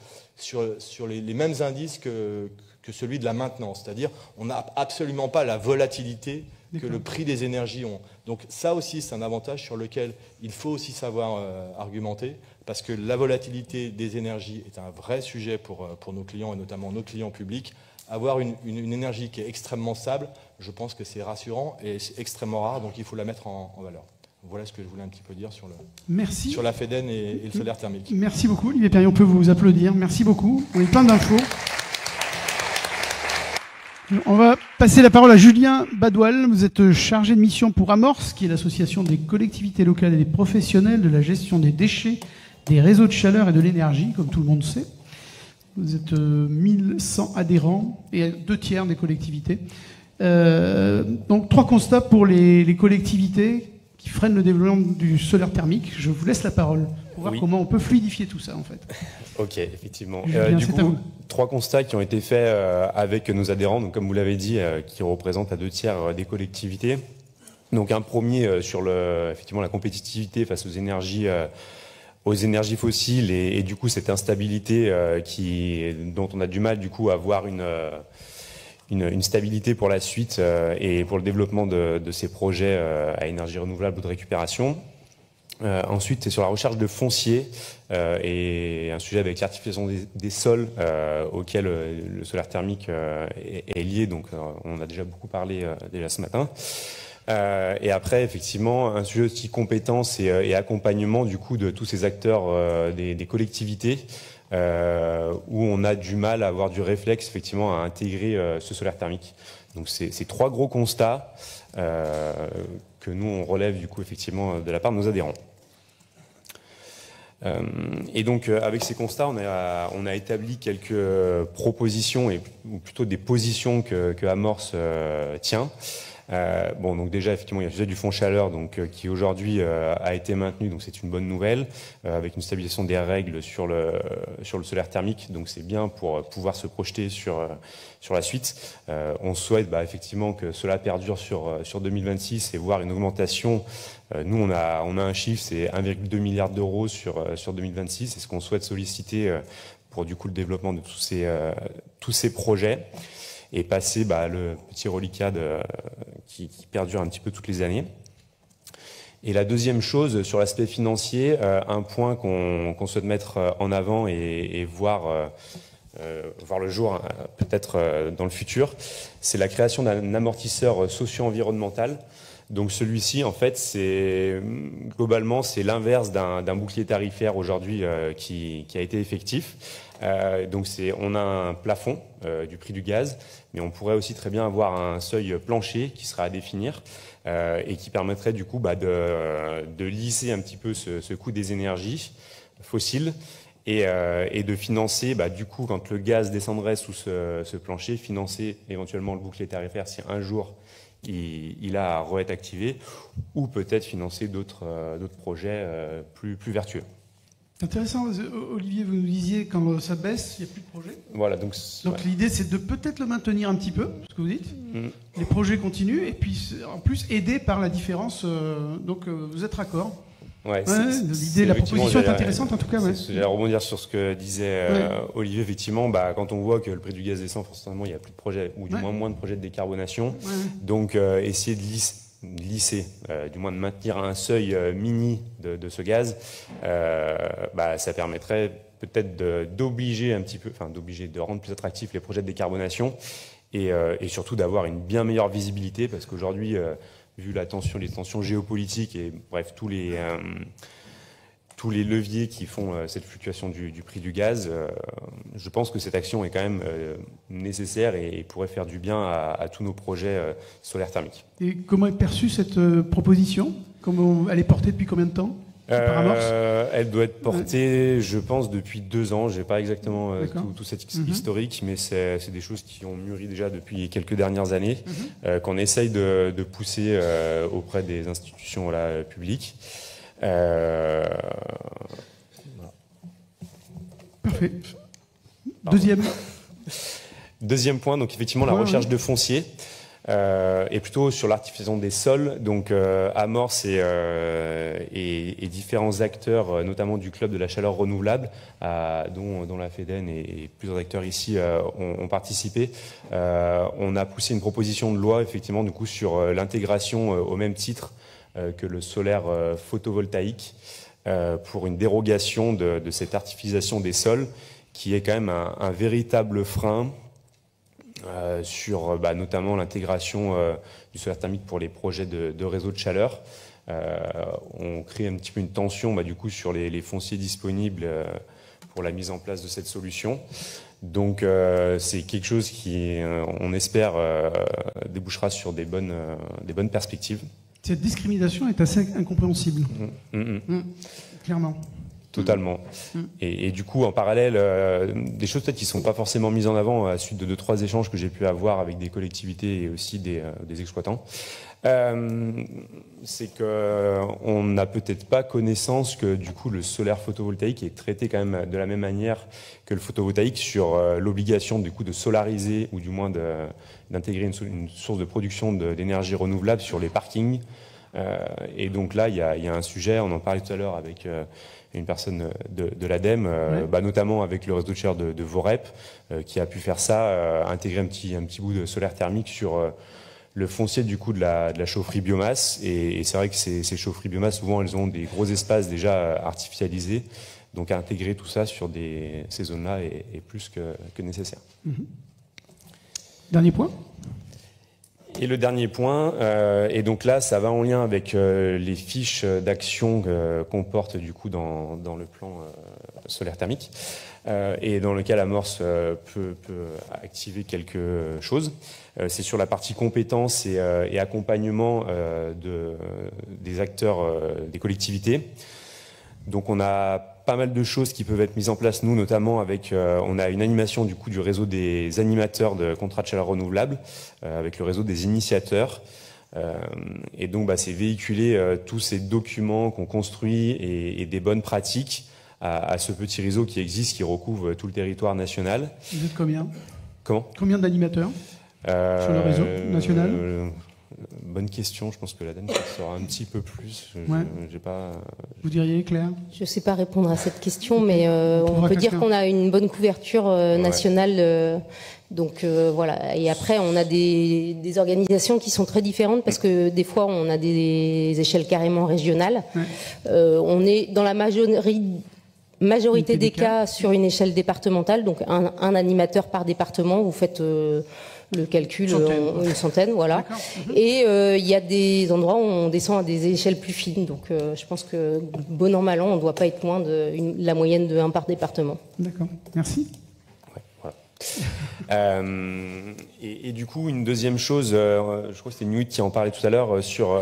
les mêmes indices que celui de la maintenance. C'est-à-dire on n'a absolument pas la volatilité que le prix des énergies ont. Donc ça aussi, c'est un avantage sur lequel il faut aussi savoir argumenter, parce que la volatilité des énergies est un vrai sujet pour nos clients, et notamment nos clients publics. Avoir une énergie qui est extrêmement stable, je pense que c'est rassurant et c'est extrêmement rare, donc il faut la mettre en valeur. Voilà ce que je voulais un petit peu dire sur la FEDEN et le solaire thermique. Merci beaucoup, Olivier Perrier, on peut vous applaudir. Merci beaucoup, on est plein d'infos. On va passer la parole à Julien Badoil. Vous êtes chargé de mission pour Amorce, qui est l'association des collectivités locales et des professionnels de la gestion des déchets, des réseaux de chaleur et de l'énergie, comme tout le monde sait. Vous êtes 1100 adhérents et 2/3 des collectivités. Donc 3 constats pour les collectivités qui freinent le développement du solaire thermique. Je vous laisse la parole pour voir comment on peut fluidifier tout ça en fait. Ok, effectivement. Du coup, 3 constats qui ont été faits avec nos adhérents, donc comme vous l'avez dit, qui représentent à 2/3 des collectivités. Donc un premier sur effectivement la compétitivité face aux énergies fossiles et du coup cette instabilité dont on a du mal du coup à avoir une stabilité pour la suite et pour le développement de ces projets à énergie renouvelable ou de récupération. Ensuite, c'est sur la recherche de foncier et un sujet avec l'artificialisation des sols auquel le solaire thermique est lié. Donc, on en a déjà beaucoup parlé déjà ce matin. Et après, effectivement, un sujet aussi compétence et accompagnement du coup de tous ces acteurs des collectivités où on a du mal à avoir du réflexe effectivement à intégrer ce solaire thermique. Donc, c'est 3 gros constats que nous on relève du coup effectivement de la part de nos adhérents. Et donc avec ces constats, on a établi quelques propositions ou plutôt des positions que Amorce tient. Bon, donc déjà, effectivement, il y a le sujet du fonds chaleur, donc qui aujourd'hui a été maintenu, donc c'est une bonne nouvelle, avec une stabilisation des règles sur le solaire thermique, donc c'est bien pour pouvoir se projeter sur la suite. On souhaite effectivement que cela perdure sur 2026 et voir une augmentation. Nous, on a un chiffre, c'est 1,2 milliard d'euros sur 2026, c'est ce qu'on souhaite solliciter pour du coup le développement de tous ces projets et passer le petit reliquat qui perdure un petit peu toutes les années. Et la deuxième chose, sur l'aspect financier, un point qu'on souhaite mettre en avant et voir le jour peut-être dans le futur, c'est la création d'un amortisseur socio-environnemental. Donc celui-ci, en fait, globalement, c'est l'inverse d'un bouclier tarifaire aujourd'hui qui a été effectif. Donc on a un plafond du prix du gaz, mais on pourrait aussi très bien avoir un seuil plancher qui sera à définir et qui permettrait du coup de lisser un petit peu ce coût des énergies fossiles et de financer du coup quand le gaz descendrait sous ce plancher, financer éventuellement le bouclier tarifaire si un jour il a à re-être activé, ou peut-être financer d'autres projets plus vertueux. Intéressant, Olivier, vous nous disiez quand ça baisse, il n'y a plus de projet. Voilà, donc l'idée c'est de peut-être le maintenir un petit peu, ce que vous dites. Les projets continuent et puis en plus aidé par la différence. Donc vous êtes raccord. Ouais, l'idée, la proposition est intéressante en tout cas. Ouais. J'allais rebondir sur ce que disait Olivier. Effectivement, quand on voit que le prix du gaz descend, forcément il n'y a plus de projets, ou du moins de projets de décarbonation. Ouais. Donc essayer de lisser, du moins de maintenir un seuil mini de ce gaz, ça permettrait peut-être d'obliger un petit peu, de rendre plus attractifs les projets de décarbonation et surtout d'avoir une bien meilleure visibilité parce qu'aujourd'hui, vu les tensions géopolitiques et bref tous les leviers qui font cette fluctuation du prix du gaz, je pense que cette action est quand même nécessaire et pourrait faire du bien à tous nos projets solaires thermiques. Et comment est perçue cette proposition ? Elle est portée depuis combien de temps ? Elle doit être portée, je pense, depuis 2 ans. Je n'ai pas exactement tout cet historique, mais c'est des choses qui ont mûri déjà depuis quelques dernières années, qu'on essaye de pousser auprès des institutions publiques. Parfait. Deuxième point, donc effectivement la recherche de foncier. Et plutôt sur l'artificialisation des sols. Donc Amorce et différents acteurs, notamment du club de la chaleur renouvelable, dont la FEDEN et plusieurs acteurs ici ont participé. On a poussé une proposition de loi effectivement du coup sur l'intégration au même titre que le solaire photovoltaïque pour une dérogation de cette artificialisation des sols qui est quand même un véritable frein sur notamment l'intégration du solaire thermique pour les projets de réseaux de chaleur. On crée un petit peu une tension du coup sur les fonciers disponibles pour la mise en place de cette solution. Donc c'est quelque chose qui, on espère, débouchera sur des bonnes perspectives. Cette discrimination est assez incompréhensible. Clairement. Totalement. Et du coup, en parallèle, des choses peut-être qui ne sont pas forcément mises en avant à la suite de 2-3 échanges que j'ai pu avoir avec des collectivités et aussi des exploitants, c'est qu'on n'a peut-être pas connaissance que du coup le solaire photovoltaïque est traité quand même de la même manière que le photovoltaïque sur l'obligation du coup de solariser ou du moins d'intégrer une source de production d'énergie renouvelable sur les parkings. Et donc là, il y a un sujet, on en parlait tout à l'heure avec une personne de l'ADEME, notamment avec le réseau de chaleur de Vorep, qui a pu faire ça, intégrer un petit bout de solaire thermique sur le foncier du coup de la chaufferie biomasse. Et c'est vrai que ces chaufferies biomasse, souvent, elles ont des gros espaces déjà artificialisés. Donc intégrer tout ça sur ces zones-là est plus que nécessaire. Dernier point. Et le dernier point, et donc là, ça va en lien avec les fiches d'action qu'on porte du coup dans le plan solaire thermique, et dans lequel Amorce peut activer quelque chose. C'est sur la partie compétences et accompagnement des acteurs, des collectivités. Donc on a pas mal de choses qui peuvent être mises en place, nous notamment avec, on a une animation du coup du réseau des animateurs de contrats de chaleur renouvelable, avec le réseau des initiateurs. Et donc, c'est véhiculer tous ces documents qu'on construit et des bonnes pratiques à ce petit réseau qui existe, qui recouvre tout le territoire national. Vous êtes combien? Comment? Combien d'animateurs sur le réseau national? Bonne question. Je pense que la dame saura un petit peu plus. J'ai pas. Vous diriez, Claire? Je ne sais pas répondre à cette question, mais on peut dire qu'on a une bonne couverture nationale. Donc voilà. Et après, on a des organisations qui sont très différentes parce que des fois, on a des échelles carrément régionales. On est dans la majorité des cas sur une échelle départementale, donc un animateur par département. Vous faites le calcul, une centaine, voilà. Et il y a des endroits où on descend à des échelles plus fines. Donc je pense que bon an, mal an, on ne doit pas être loin de la moyenne de 1 par département. D'accord, merci. Et du coup, une deuxième chose, je crois que c'était Newt qui en parlait tout à l'heure, sur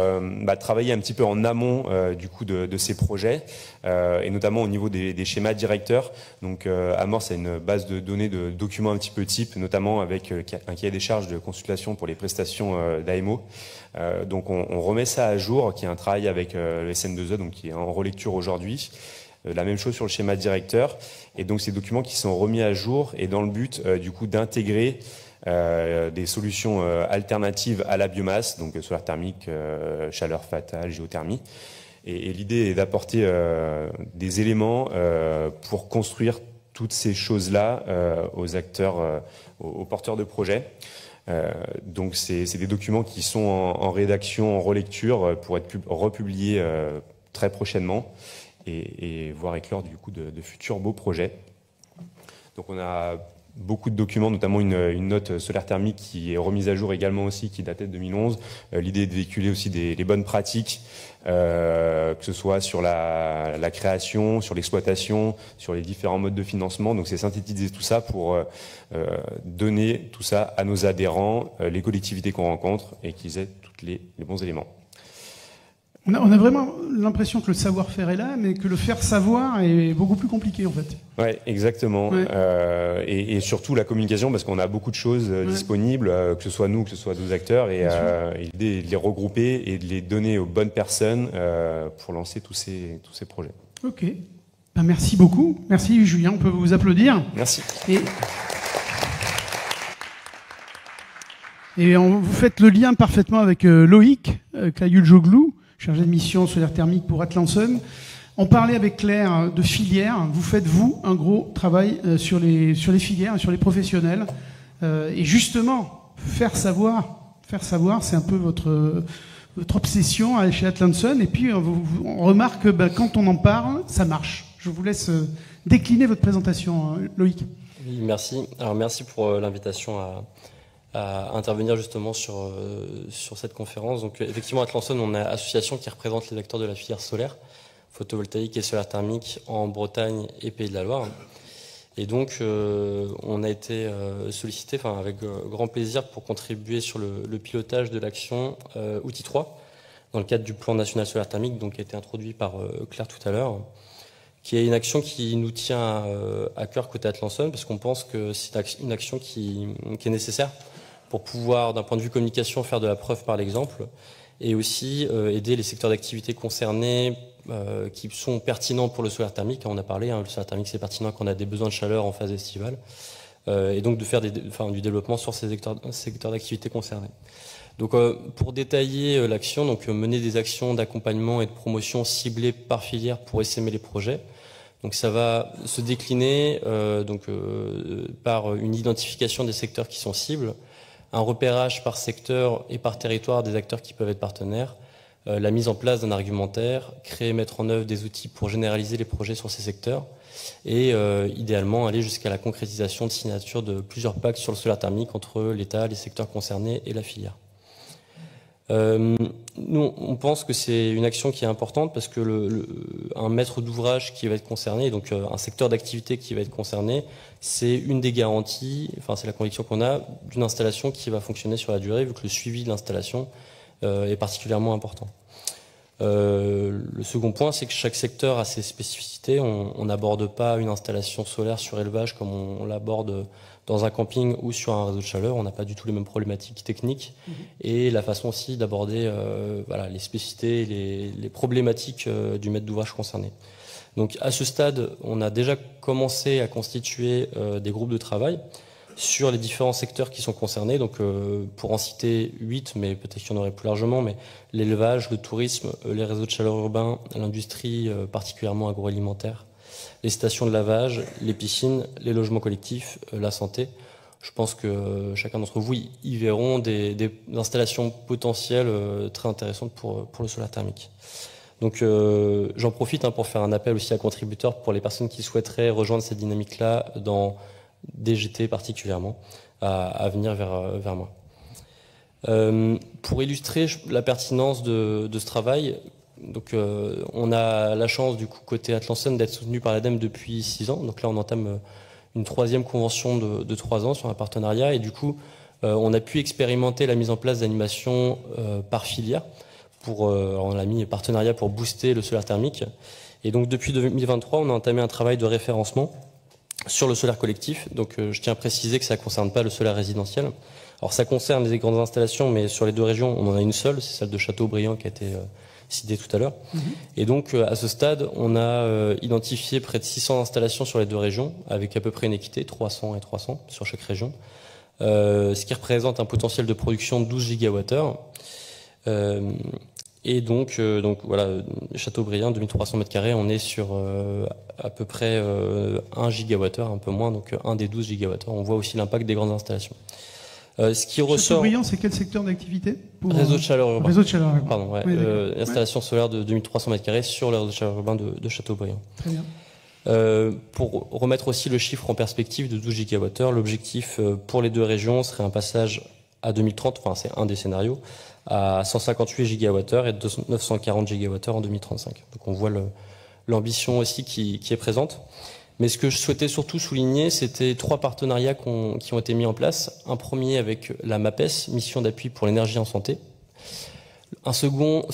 travailler un petit peu en amont du coup de ces projets, et notamment au niveau des schémas directeurs. Donc Amorce a une base de données de documents un petit peu type, notamment avec un cahier des charges de consultation pour les prestations d'AMO. Donc on remet ça à jour, qui est un travail avec le SN2E, donc qui est en relecture aujourd'hui. La même chose sur le schéma directeur, et donc ces documents qui sont remis à jour et dans le but du coup d'intégrer des solutions alternatives à la biomasse, donc solaire thermique, chaleur fatale, géothermie. Et l'idée est d'apporter des éléments pour construire toutes ces choses-là aux acteurs, aux porteurs de projets. Donc c'est des documents qui sont en rédaction, en relecture, pour être republiés très prochainement. Et voir éclore du coup de futurs beaux projets. Donc on a beaucoup de documents, notamment une note solaire thermique qui est remise à jour également aussi, qui datait de 2011. L'idée est de véhiculer aussi les bonnes pratiques, que ce soit sur la création, sur l'exploitation, sur les différents modes de financement. Donc c'est synthétiser tout ça pour donner tout ça à nos adhérents, les collectivités qu'on rencontre, et qu'ils aient tous les bons éléments. On a vraiment l'impression que le savoir-faire est là, mais que le faire savoir est beaucoup plus compliqué, en fait. Ouais, exactement. Ouais. Et surtout la communication, parce qu'on a beaucoup de choses disponibles, que ce soit nous, que ce soit d'autres acteurs, et l'idée est de les regrouper et de les donner aux bonnes personnes pour lancer tous ces projets. Ok. Merci beaucoup. Merci, Julien. On peut vous applaudir. Merci. Et vous faites le lien parfaitement avec Loïc Cayul-Joglou, chargé de mission solaire thermique pour Atlanson. On parlait avec Claire de filières. Vous faites, vous, un gros travail sur les filières, sur les professionnels. Et justement, faire savoir, c'est un peu votre obsession chez Atlanson. Et puis, on remarque que quand on en parle, ça marche. Je vous laisse décliner votre présentation, Loïc. Oui, merci. Alors, merci pour l'invitation à intervenir justement sur cette conférence. Donc effectivement, Atlanson, on est une association qui représente les acteurs de la filière solaire, photovoltaïque et solaire thermique en Bretagne et Pays de la Loire. Et donc on a été sollicité avec grand plaisir pour contribuer sur le pilotage de l'action Outil 3 dans le cadre du plan national solaire thermique, donc qui a été introduit par Claire tout à l'heure, qui est une action qui nous tient à cœur côté Atlanson, parce qu'on pense que c'est une action qui est nécessaire pour pouvoir, d'un point de vue communication, faire de la preuve par l'exemple, et aussi aider les secteurs d'activité concernés qui sont pertinents pour le solaire thermique. On a parlé, le solaire thermique c'est pertinent quand on a des besoins de chaleur en phase estivale, et donc de faire du développement sur ces secteurs d'activité concernés. Donc pour détailler l'action, donc mener des actions d'accompagnement et de promotion ciblées par filière pour essaimer les projets. Donc ça va se décliner par une identification des secteurs qui sont cibles, un repérage par secteur et par territoire des acteurs qui peuvent être partenaires, la mise en place d'un argumentaire, créer et mettre en œuvre des outils pour généraliser les projets sur ces secteurs et idéalement aller jusqu'à la concrétisation de signature de plusieurs pactes sur le solaire thermique entre l'État, les secteurs concernés et la filière. Nous, on pense que c'est une action qui est importante parce que un maître d'ouvrage qui va être concerné, donc un secteur d'activité qui va être concerné, c'est une des garanties, c'est la conviction qu'on a d'une installation qui va fonctionner sur la durée, vu que le suivi de l'installation est particulièrement important. Le second point, c'est que chaque secteur a ses spécificités. On n'aborde pas une installation solaire sur élevage comme on l'aborde dans un camping ou sur un réseau de chaleur. On n'a pas du tout les mêmes problématiques techniques et la façon aussi d'aborder les spécificités, les problématiques du maître d'ouvrage concerné. Donc à ce stade, on a déjà commencé à constituer des groupes de travail sur les différents secteurs qui sont concernés. Donc pour en citer 8, mais peut-être qu'il y en aurait plus largement, mais l'élevage, le tourisme, les réseaux de chaleur urbains, l'industrie particulièrement agroalimentaire, les stations de lavage, les piscines, les logements collectifs, la santé. Je pense que chacun d'entre vous y verront des installations potentielles très intéressantes pour le solaire thermique. Donc j'en profite pour faire un appel aussi à contributeurs pour les personnes qui souhaiteraient rejoindre cette dynamique-là dans DGT particulièrement, à venir vers moi. Pour illustrer la pertinence de ce travail, donc, on a la chance du coup côté Atlanson d'être soutenu par l'ADEME depuis 6 ans. Donc là on entame une 3e convention de 3 ans sur un partenariat et du coup on a pu expérimenter la mise en place d'animations par filière. On a mis partenariat pour booster le solaire thermique. Et donc depuis 2023 on a entamé un travail de référencement sur le solaire collectif. Donc je tiens à préciser que ça ne concerne pas le solaire résidentiel. Alors ça concerne les grandes installations, mais sur les 2 régions on en a une seule, c'est celle de Châteaubriand qui a été cité tout à l'heure. Et donc à ce stade, on a identifié près de 600 installations sur les 2 régions, avec à peu près une équité, 300 et 300 sur chaque région, ce qui représente un potentiel de production de 12 gigawattheures. Et donc voilà, Châteaubriand, 2300 m², on est sur à peu près 1 gigawattheure, un peu moins, donc un des 12 gigawattheures. On voit aussi l'impact des grandes installations. Ce qui ressort. Châteaubriand, c'est quel secteur d'activité? Réseau de chaleur urbain. Réseau de chaleur urbain. Pardon, ouais. Installation solaire de 2300 m² sur le réseau de chaleur urbain de Châteaubriand. Très bien. Pour remettre aussi le chiffre en perspective de 12 gigawattheures, l'objectif pour les 2 régions serait un passage à 2030, enfin c'est un des scénarios, à 158 gigawattheures et 940 gigawattheures en 2035. Donc on voit l'ambition aussi qui est présente. Mais ce que je souhaitais surtout souligner, c'était 3 partenariats qui ont été mis en place. Un premier avec la MAPES, Mission d'appui pour l'énergie en santé. Un second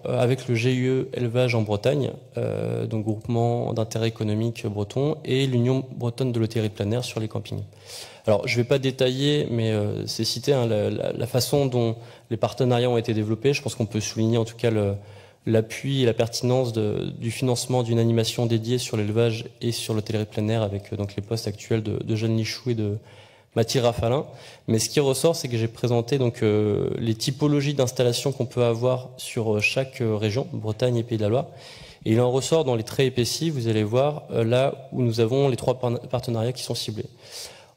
avec le GIE Élevage en Bretagne, donc groupement d'intérêt économique breton, et l'Union bretonne de l'hôtellerie de plein air sur les campings. Alors je ne vais pas détailler, mais c'est cité la façon dont les partenariats ont été développés. Je pense qu'on peut souligner en tout cas l'appui et la pertinence du financement d'une animation dédiée sur l'élevage et sur l'hôtellerie de plein air avec donc les postes actuels de Jeanne Lichou et de Mathilde Rafalin. Mais ce qui ressort, c'est que j'ai présenté donc les typologies d'installations qu'on peut avoir sur chaque région, Bretagne et Pays de la Loire. Et il en ressort dans les traits épaissis, vous allez voir là où nous avons les 3 partenariats qui sont ciblés.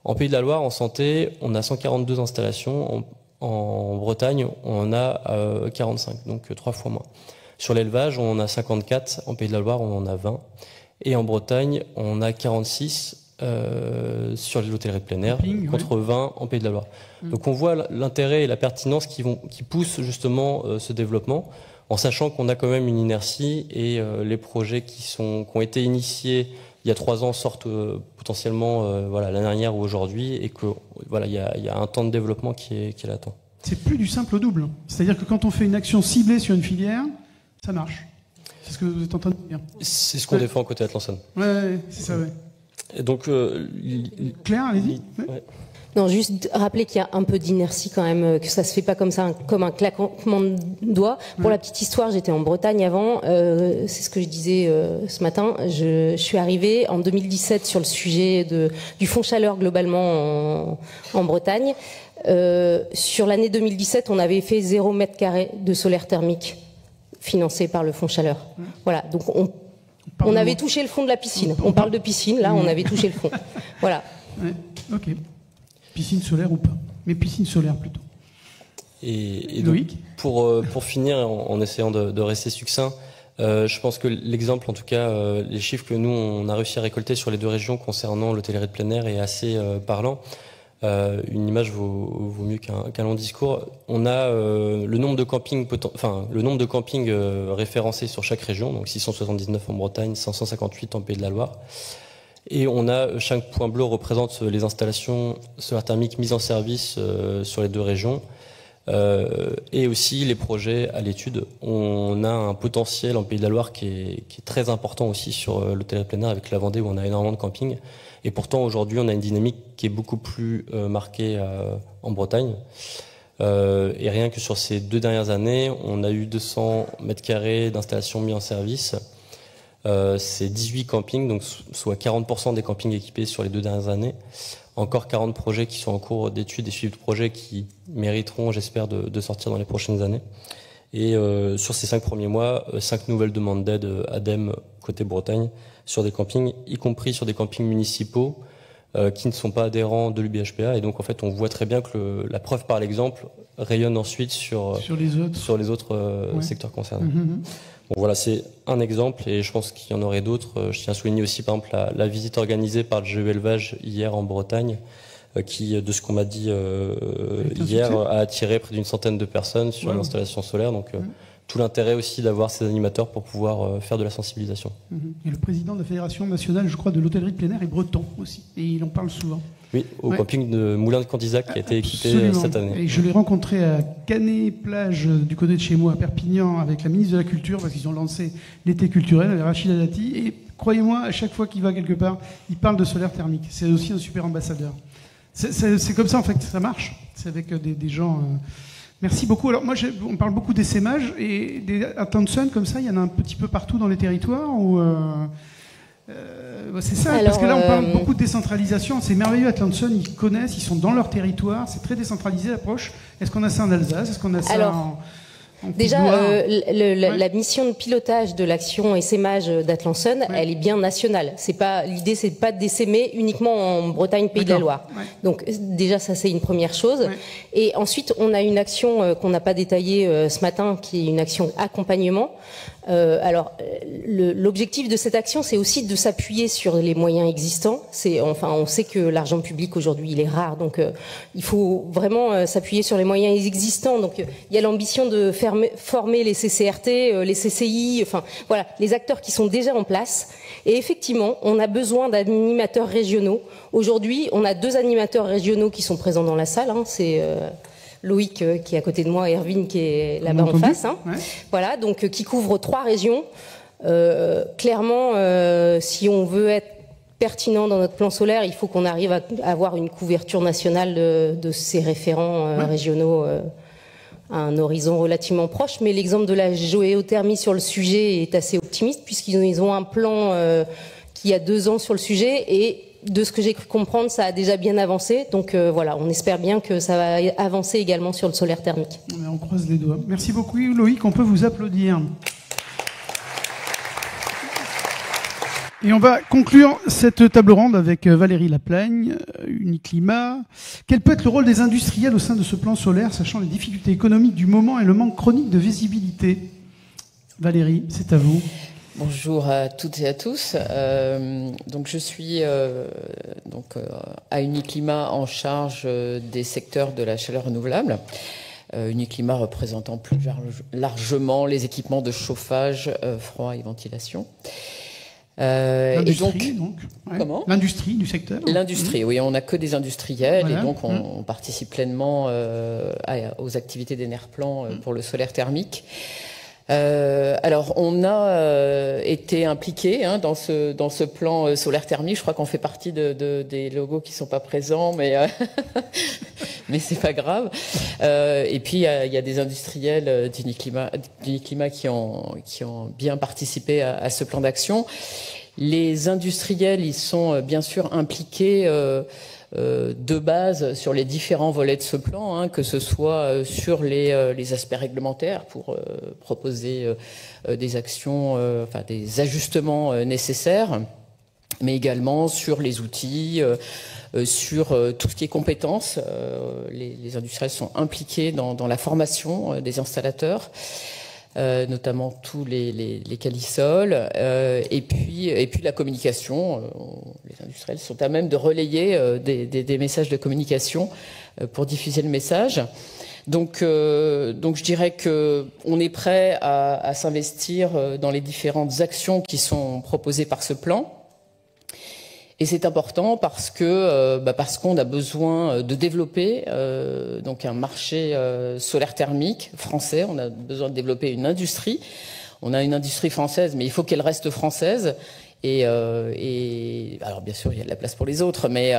En Pays de la Loire, en santé, on a 142 installations. En Bretagne, on en a 45, donc 3 fois moins. Sur l'élevage, on en a 54. En Pays de la Loire, on en a 20. Et en Bretagne, on a 46 sur l'hôtellerie de plein air, contre 20 en Pays de la Loire. Donc on voit l'intérêt et la pertinence qui poussent justement ce développement, en sachant qu'on a quand même une inertie et les projets qui ont été initiés il y a 3 ans sortent potentiellement l'année dernière ou aujourd'hui, et que il y a un temps de développement qui est latent. C'est plus du simple au double. C'est-à-dire que quand on fait une action ciblée sur une filière, ça marche. C'est ce que vous êtes en train de dire. C'est ce qu'on défend côté Atlanson. Ouais, c'est ça, ouais. Et donc, Claire, allez-y. Ouais. Non, juste rappeler qu'il y a un peu d'inertie quand même, que ça se fait pas comme ça, comme un claquement de doigts. Pour la petite histoire, j'étais en Bretagne avant, c'est ce que je disais ce matin. Je suis arrivée en 2017 sur le sujet du fonds chaleur globalement en Bretagne. Sur l'année 2017, on avait fait 0 m² de solaire thermique financé par le fonds chaleur. Voilà, donc on avait touché le fond de la piscine. On parle de piscine, là, on avait touché le fond. Voilà. Ouais, ok. Piscine solaire ou pas? Mais piscine solaire plutôt. Et donc, pour finir, en essayant de rester succinct, je pense que l'exemple, en tout cas, les chiffres que nous, on a réussi à récolter sur les 2 régions concernant l'hôtellerie de plein air est assez parlant. Une image vaut mieux qu'un long discours. On a le nombre de campings référencés sur chaque région, donc 679 en Bretagne, 558 en Pays de la Loire. Et on a, chaque point bleu représente les installations solaires thermiques mises en service sur les 2 régions. et aussi les projets à l'étude. On a un potentiel en Pays de la Loire qui est très important aussi sur l'hôtellerie plein air avec la Vendée où on a énormément de camping. Et pourtant aujourd'hui on a une dynamique qui est beaucoup plus marquée en Bretagne. Et rien que sur ces 2 dernières années, on a eu 200 mètres carrés d'installations mis en service. C'est 18 campings, donc soit 40% des campings équipés sur les 2 dernières années. Encore 40 projets qui sont en cours d'études et suivi de projets qui mériteront, j'espère, de sortir dans les prochaines années. Et sur ces 5 premiers mois, 5 nouvelles demandes d'aide ADEME côté Bretagne sur des campings, y compris sur des campings municipaux qui ne sont pas adhérents de l'UBHPA. Et donc, en fait, on voit très bien que la preuve par l'exemple rayonne ensuite sur les autres secteurs concernés. Bon, voilà, c'est un exemple et je pense qu'il y en aurait d'autres. Je tiens à souligner aussi, par exemple, la visite organisée par le GE Élevage hier en Bretagne, qui, de ce qu'on m'a dit hier, a attiré près d'une centaine de personnes sur l'installation solaire. Donc, tout l'intérêt aussi d'avoir ces animateurs pour pouvoir faire de la sensibilisation. Et le président de la Fédération nationale, je crois, de l'hôtellerie de plein air est breton aussi, et il en parle souvent. Oui, au camping de Moulin de Candizac qui a été équipé cette année. Et je l'ai rencontré à Canet-Plage, du côté de chez moi, à Perpignan, avec la ministre de la Culture, parce qu'ils ont lancé l'été culturel, avec Rachida Dati. Et croyez-moi, à chaque fois qu'il va quelque part, il parle de solaire thermique. C'est aussi un super ambassadeur. C'est comme ça, en fait, ça marche. C'est avec des gens... Merci beaucoup. Alors moi, on parle beaucoup d'essaimage, et à Thomson, comme ça, il y en a un petit peu partout dans les territoires où... c'est ça, parce que là on parle beaucoup de décentralisation, c'est merveilleux. Atlanson, ils connaissent, ils sont dans leur territoire, c'est très décentralisé l'approche. Est-ce qu'on a ça en Alsace? Est-ce qu'on a ça en déjà, la mission de pilotage de l'action essaimage d'Atlanson, elle est bien nationale. L'idée, c'est pas d'essaimer uniquement en Bretagne, Pays de la Loire. Donc déjà, ça c'est une première chose. Et ensuite, on a une action qu'on n'a pas détaillée ce matin, qui est une action accompagnement. L'objectif de cette action, c'est aussi de s'appuyer sur les moyens existants. On sait que l'argent public aujourd'hui, il est rare, donc il faut vraiment s'appuyer sur les moyens existants. Donc il y a l'ambition de former les CCRT, les CCI, voilà, les acteurs qui sont déjà en place. Et effectivement, on a besoin d'animateurs régionaux. Aujourd'hui, on a 2 animateurs régionaux qui sont présents dans la salle. C'est Loïc qui est à côté de moi, Erwin qui est là-bas en face. Voilà, donc qui couvre 3 régions. Clairement, si on veut être pertinent dans notre plan solaire, il faut qu'on arrive à avoir une couverture nationale de ces référents régionaux à un horizon relativement proche. Mais l'exemple de la géothermie sur le sujet est assez optimiste, puisqu'ils ont un plan qui a 2 ans sur le sujet, et de ce que j'ai cru comprendre, ça a déjà bien avancé. Donc voilà, on espère bien que ça va avancer également sur le solaire thermique. On croise les doigts. Merci beaucoup Loïc, on peut vous applaudir. Et on va conclure cette table ronde avec Valérie Laplagne, Uniclimat. Quel peut être le rôle des industriels au sein de ce plan solaire, sachant les difficultés économiques du moment et le manque chronique de visibilité? Valérie, c'est à vous. Bonjour à toutes et à tous. Donc je suis à Uniclimat en charge des secteurs de la chaleur renouvelable. Uniclimat représentant plus largement les équipements de chauffage, froid et ventilation. L'industrie, donc Comment ? L'industrie du secteur. L'industrie, oui, on n'a que des industriels, et donc on participe pleinement aux activités d'Enerplan pour le solaire thermique. Alors, on a été impliqué dans ce plan solaire thermique. Je crois qu'on fait partie des logos qui sont pas présents, mais mais c'est pas grave. Et puis il y a des industriels d'Uniclimat qui ont bien participé à ce plan d'action. Les industriels, ils sont bien sûr impliqués de base sur les différents volets de ce plan, que ce soit sur les aspects réglementaires pour proposer des actions, des ajustements nécessaires, mais également sur les outils, sur tout ce qui est compétences. Les industriels sont impliqués dans la formation des installateurs, notamment tous les calisols, et puis la communication. Les industriels sont à même de relayer des messages de communication pour diffuser le message. Donc je dirais que on est prêt à s'investir dans les différentes actions qui sont proposées par ce plan. Et c'est important parce que parce qu'on a besoin de développer donc un marché solaire thermique français. On a besoin de développer une industrie. On a une industrie française, mais il faut qu'elle reste française. Et alors bien sûr, il y a de la place pour les autres, mais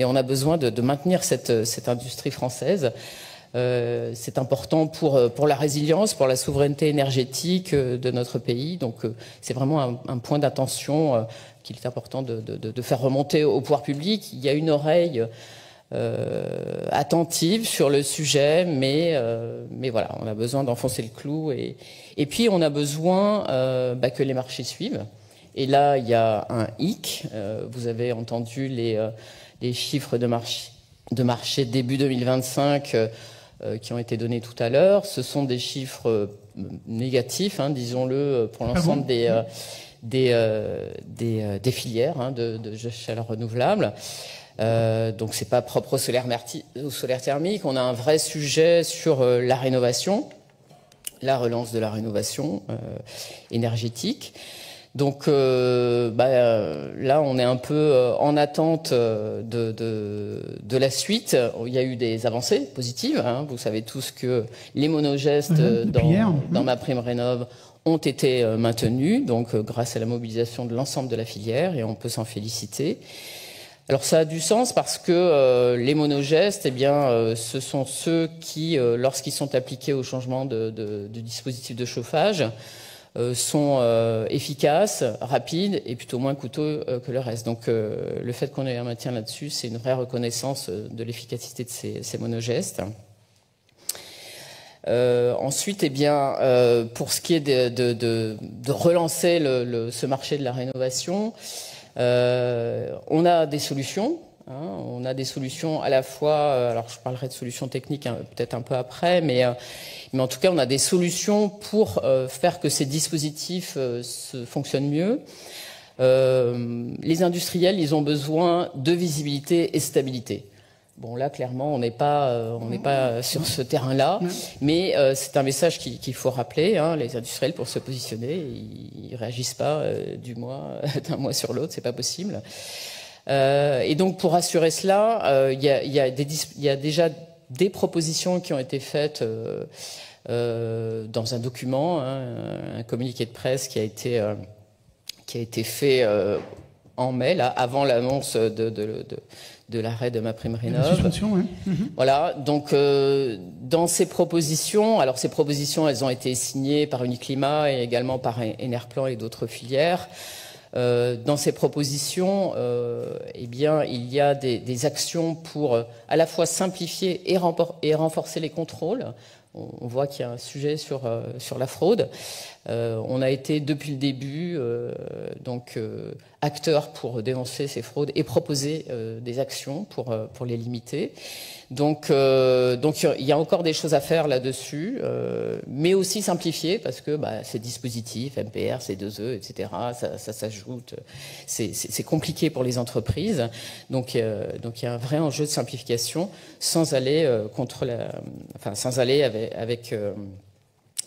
on a besoin de maintenir cette industrie française. C'est important pour la résilience, pour la souveraineté énergétique de notre pays. Donc c'est vraiment un point d'attention qu'il est important de faire remonter au pouvoir public. Il y a une oreille attentive sur le sujet, mais voilà, on a besoin d'enfoncer le clou. Et puis on a besoin que les marchés suivent. Et là, il y a un hic. Vous avez entendu les chiffres de marché début 2025 qui ont été donnés tout à l'heure. Ce sont des chiffres négatifs, disons-le, pour l'ensemble des filières de chaleur renouvelable. Donc c'est pas propre au solaire thermique. On a un vrai sujet sur la rénovation, la relance de la rénovation énergétique. Donc là, on est un peu en attente de la suite. Il y a eu des avancées positives. Vous savez tous que les monogestes dans MaPrimeRénov' ont été maintenus, donc grâce à la mobilisation de l'ensemble de la filière, et on peut s'en féliciter. Alors ça a du sens parce que les monogestes, ce sont ceux qui, lorsqu'ils sont appliqués au changement de dispositif de chauffage, sont efficaces, rapides et plutôt moins coûteux que le reste. Donc le fait qu'on ait un maintien là-dessus, c'est une vraie reconnaissance de l'efficacité de ces monogestes. Ensuite, pour ce qui est de relancer ce marché de la rénovation, on a des solutions. On a des solutions à la fois, alors je parlerai de solutions techniques peut-être un peu après, mais en tout cas on a des solutions pour faire que ces dispositifs fonctionnent mieux. Les industriels, ils ont besoin de visibilité et stabilité. Bon là clairement on n'est pas sur ce terrain-là, mais c'est un message qu'il faut rappeler. Les industriels pour se positionner, ils réagissent pas d'un mois sur l'autre, c'est pas possible. Et donc pour assurer cela, il y a déjà des propositions qui ont été faites dans un document, un communiqué de presse qui a été fait en mai, là, avant l'annonce de l'arrêt de MaPrimeRénov'. Voilà. Donc dans ces propositions, elles ont été signées par Uniclimat et également par Enerplan et d'autres filières. Dans ces propositions, il y a des actions pour à la fois simplifier et renforcer les contrôles. On voit qu'il y a un sujet sur la fraude. On a été depuis le début acteurs pour dénoncer ces fraudes et proposer des actions pour les limiter. Donc il y a encore des choses à faire là-dessus, mais aussi simplifier parce que ces dispositifs, MPR, C2E, etc., ça s'ajoute. C'est compliqué pour les entreprises. Donc il y a un vrai enjeu de simplification sans aller avec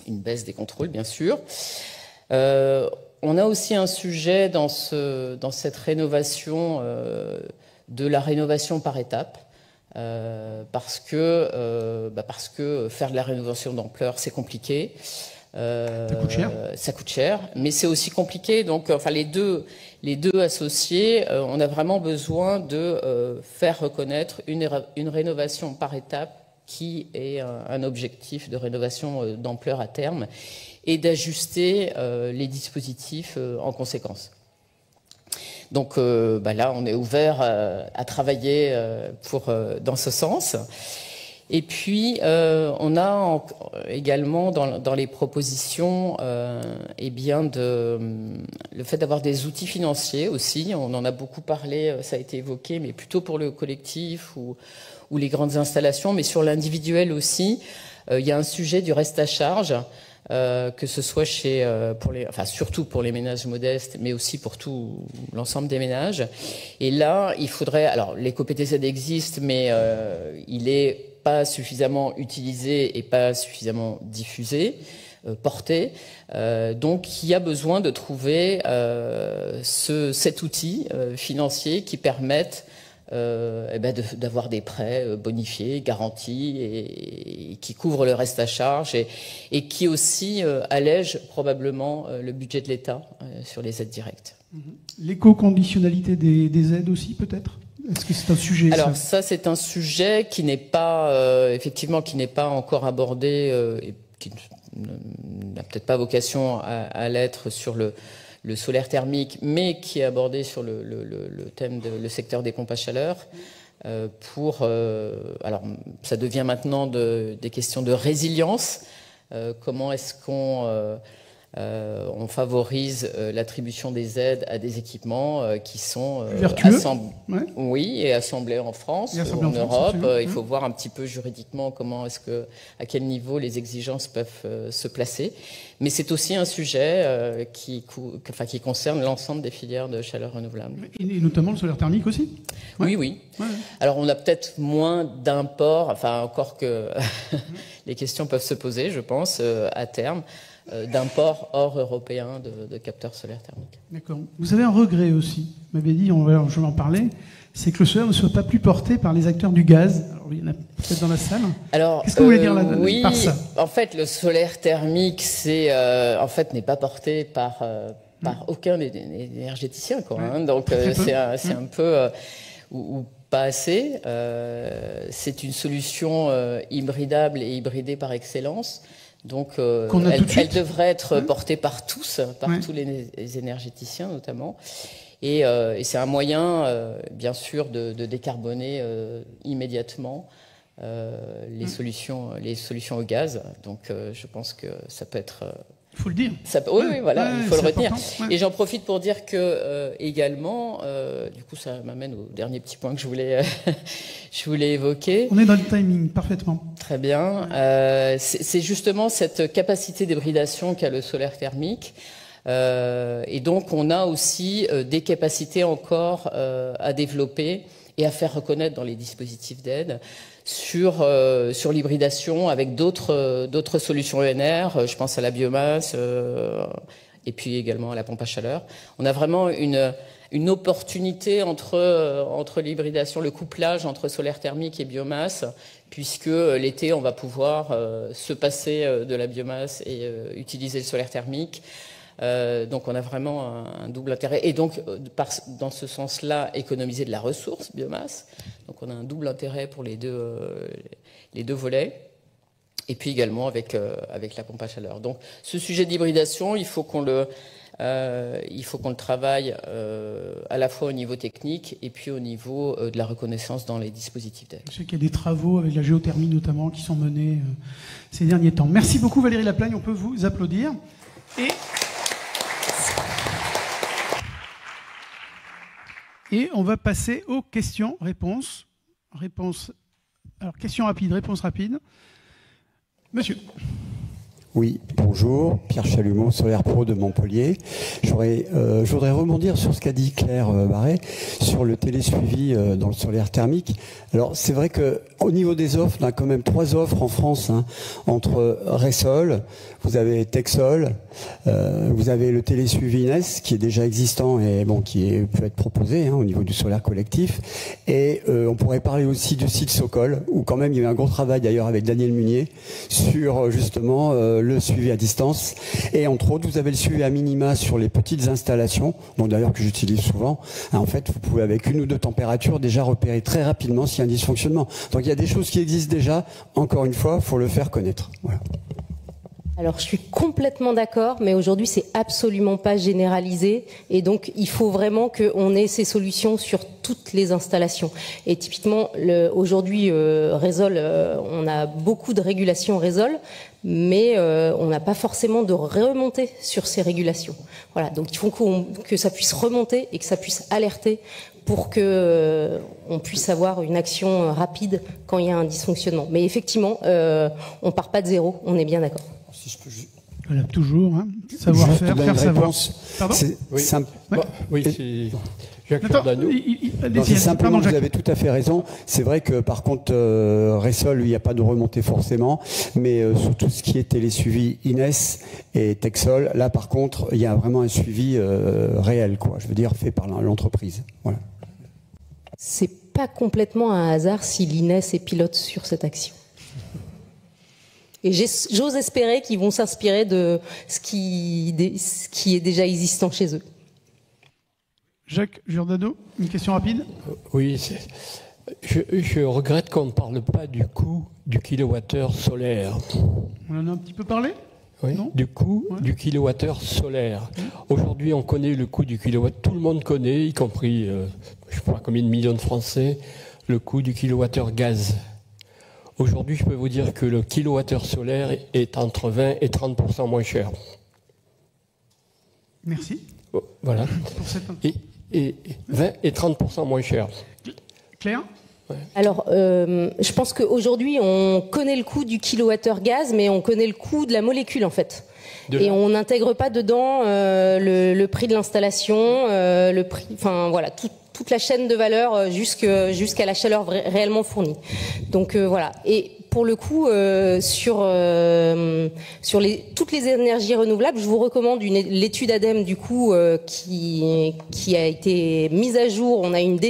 une baisse des contrôles, bien sûr. On a aussi un sujet dans cette rénovation de la rénovation par étapes. Parce que faire de la rénovation d'ampleur, c'est compliqué. Ça coûte cher, mais c'est aussi compliqué. Donc, les deux associés, on a vraiment besoin de faire reconnaître une rénovation par étape qui est un objectif de rénovation d'ampleur à terme et d'ajuster les dispositifs en conséquence. Donc là, on est ouvert à travailler dans ce sens. Et puis, on a également dans les propositions le fait d'avoir des outils financiers aussi. On en a beaucoup parlé, ça a été évoqué, mais plutôt pour le collectif ou les grandes installations, mais sur l'individuel aussi. Il y a un sujet du reste à charge. Que ce soit surtout pour les ménages modestes, mais aussi pour tout l'ensemble des ménages. Et là, il faudrait, alors l'éco-PTZ existe, mais il est pas suffisamment utilisé et pas suffisamment diffusé. porter. Donc, il y a besoin de trouver cet outil financier qui permette d'avoir des prêts bonifiés, garantis et qui couvrent le reste à charge et qui aussi allège probablement le budget de l'État sur les aides directes. L'éco-conditionnalité des aides aussi, peut-être ? Est-ce que c'est un sujet ? Alors ça, c'est un sujet qui n'est pas effectivement qui n'est pas encore abordé et qui n'a peut-être pas vocation à l'être sur le solaire thermique, mais qui est abordé sur le thème le secteur des pompes à chaleur. Alors ça devient maintenant des questions de résilience. Comment est-ce qu'on favorise l'attribution des aides à des équipements qui sont assemblés en France ou en Europe. Il faut voir un petit peu juridiquement à quel niveau les exigences peuvent se placer. Mais c'est aussi un sujet qui concerne l'ensemble des filières de chaleur renouvelable. Et notamment le solaire thermique aussi ? Oui. Ouais. Alors on a peut-être moins d'imports, encore que les questions peuvent se poser, je pense, à terme, d'import hors européen de capteurs solaires thermiques. D'accord. Vous avez un regret aussi, vous m'avez dit, je vais en parler, c'est que le solaire ne soit pas plus porté par les acteurs du gaz. Alors, il y en a peut-être dans la salle. Alors, qu'est-ce que vous voulez dire par ça ? En fait, le solaire thermique, n'est pas porté par aucun énergéticien, quoi. Hein. Donc, c'est un peu ou pas assez. C'est une solution hybridable et hybridée par excellence. Donc, elle devrait être portée par tous les énergéticiens notamment. Et c'est un moyen, bien sûr, de décarboner immédiatement les solutions au gaz. Donc, je pense que ça peut être... Il faut le dire. Il faut le retenir. Et j'en profite pour dire que également, du coup, ça m'amène au dernier petit point que je voulais évoquer. On est dans le timing, parfaitement. Très bien. C'est justement cette capacité d'hybridation qu'a le solaire thermique. Et donc, on a aussi des capacités encore à développer et à faire reconnaître dans les dispositifs d'aide sur l'hybridation avec d'autres solutions ENR. Je pense à la biomasse et puis également à la pompe à chaleur. On a vraiment une opportunité entre l'hybridation, le couplage entre solaire thermique et biomasse, puisque l'été, on va pouvoir se passer de la biomasse et utiliser le solaire thermique. Donc on a vraiment un double intérêt et donc dans ce sens-là économiser de la ressource biomasse. Donc on a un double intérêt pour les deux volets et puis également avec la pompe à chaleur. Donc ce sujet d'hybridation, il faut qu'on le travaille à la fois au niveau technique et puis au niveau de la reconnaissance dans les dispositifs d'aide. Je sais qu'il y a des travaux avec la géothermie notamment qui sont menés ces derniers temps. Merci beaucoup Valérie Laplagne, on peut vous applaudir. Et on va passer aux questions-réponses. Alors, questions rapides, réponses rapides. Monsieur. Oui, bonjour, Pierre Chalumeau, Solaire Pro de Montpellier. Je voudrais rebondir sur ce qu'a dit Claire Barret sur le télésuivi dans le solaire thermique. Alors, c'est vrai qu'au niveau des offres, on a quand même 3 offres en France, entre Resol, vous avez Texol, vous avez le télésuivi INES qui est déjà existant et qui peut être proposé au niveau du solaire collectif. Et on pourrait parler aussi du site Sokol, où quand même il y a eu un gros travail d'ailleurs avec Daniel Munier sur justement le suivi à distance. Et entre autres, vous avez le suivi à minima sur les petites installations, donc d'ailleurs que j'utilise souvent. En fait, vous pouvez avec 1 ou 2 températures déjà repérer très rapidement s'il y a un dysfonctionnement. Donc il y a des choses qui existent déjà. Encore une fois, il faut le faire connaître. Voilà. Alors, je suis complètement d'accord, mais aujourd'hui, c'est absolument pas généralisé. Et donc, il faut vraiment qu'on ait ces solutions sur toutes les installations. Et typiquement, aujourd'hui, Resol, on a beaucoup de régulations Resol, mais on n'a pas forcément de remontée sur ces régulations. Voilà. Donc, il faut que ça puisse remonter et que ça puisse alerter pour que on puisse avoir une action rapide quand il y a un dysfonctionnement. Mais effectivement, on part pas de zéro, on est bien d'accord. Si je peux... Voilà, toujours, savoir-faire, faire savoir. Pardon ? Jacques Giordano. C'est simplement, vous avez tout à fait raison. C'est vrai que par contre, Ressol, il n'y a pas de remontée forcément, mais sur tout ce qui est télésuivi Ines et Texol, là par contre, il y a vraiment un suivi réel, quoi. Je veux dire, fait par l'entreprise. Voilà. C'est pas complètement un hasard si l'Ines est pilote sur cette action. Et j'ose espérer qu'ils vont s'inspirer de ce qui est déjà existant chez eux. Jacques Giordano, une question rapide. Oui, je regrette qu'on ne parle pas du coût du kilowattheure solaire. On en a un petit peu parlé ? Oui, du coût du kilowattheure solaire. Aujourd'hui, on connaît le coût du kilowatt. Tout le monde connaît, y compris, je ne sais pas combien de millions de Français, le coût du kilowattheure gaz. Aujourd'hui, je peux vous dire que le kilowattheure solaire est entre 20 et 30% moins cher. Merci. Voilà. Et 20 et 30% moins cher. Claire ? Alors, je pense qu'aujourd'hui, on connaît le coût du kilowattheure gaz, mais on connaît le coût de la molécule, en fait. Et on n'intègre pas dedans le prix de l'installation, le prix, enfin voilà, toute la chaîne de valeur jusqu'à la chaleur réellement fournie. Donc voilà. Et pour le coup, sur toutes les énergies renouvelables, je vous recommande l'étude ADEME du coup qui a été mise à jour. On a une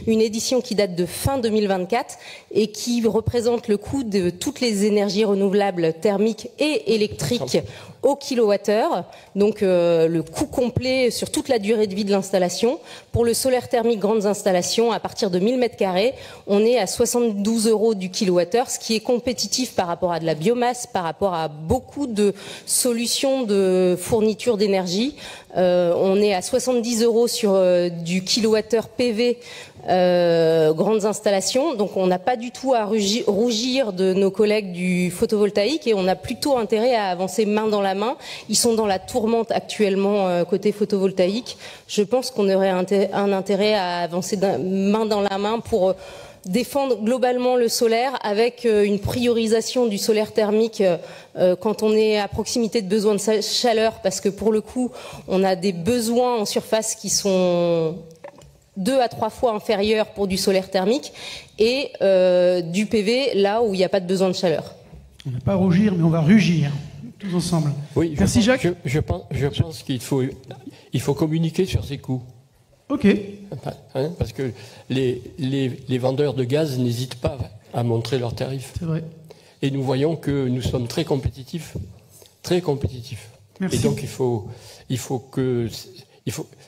édition qui date de fin 2024 et qui représente le coût de toutes les énergies renouvelables thermiques et électriques au kilowattheure, donc le coût complet sur toute la durée de vie de l'installation. Pour le solaire thermique grandes installations, à partir de 1000 m², on est à 72 € du kilowattheure, ce qui est compétitif par rapport à de la biomasse, par rapport à beaucoup de solutions de fourniture d'énergie. On est à 70 € sur du kilowattheure PV grandes installations, donc on n'a pas du tout à rougir de nos collègues du photovoltaïque et on a plutôt intérêt à avancer main dans la main. Ils sont dans la tourmente actuellement côté photovoltaïque. Je pense qu'on aurait un intérêt à avancer main dans la main pour défendre globalement le solaire avec une priorisation du solaire thermique quand on est à proximité de besoins de chaleur, parce que pour le coup on a des besoins en surface qui sont 2 à 3 fois inférieurs pour du solaire thermique et du PV là où il n'y a pas de besoin de chaleur. On n'a pas à rougir, mais on va rugir tous ensemble. Oui, merci Jacques. Je pense qu'il faut communiquer sur ces coûts. Ok. Hein, parce que les vendeurs de gaz n'hésitent pas à montrer leurs tarifs. C'est vrai. Et nous voyons que nous sommes très compétitifs. Très compétitifs. Merci. Et donc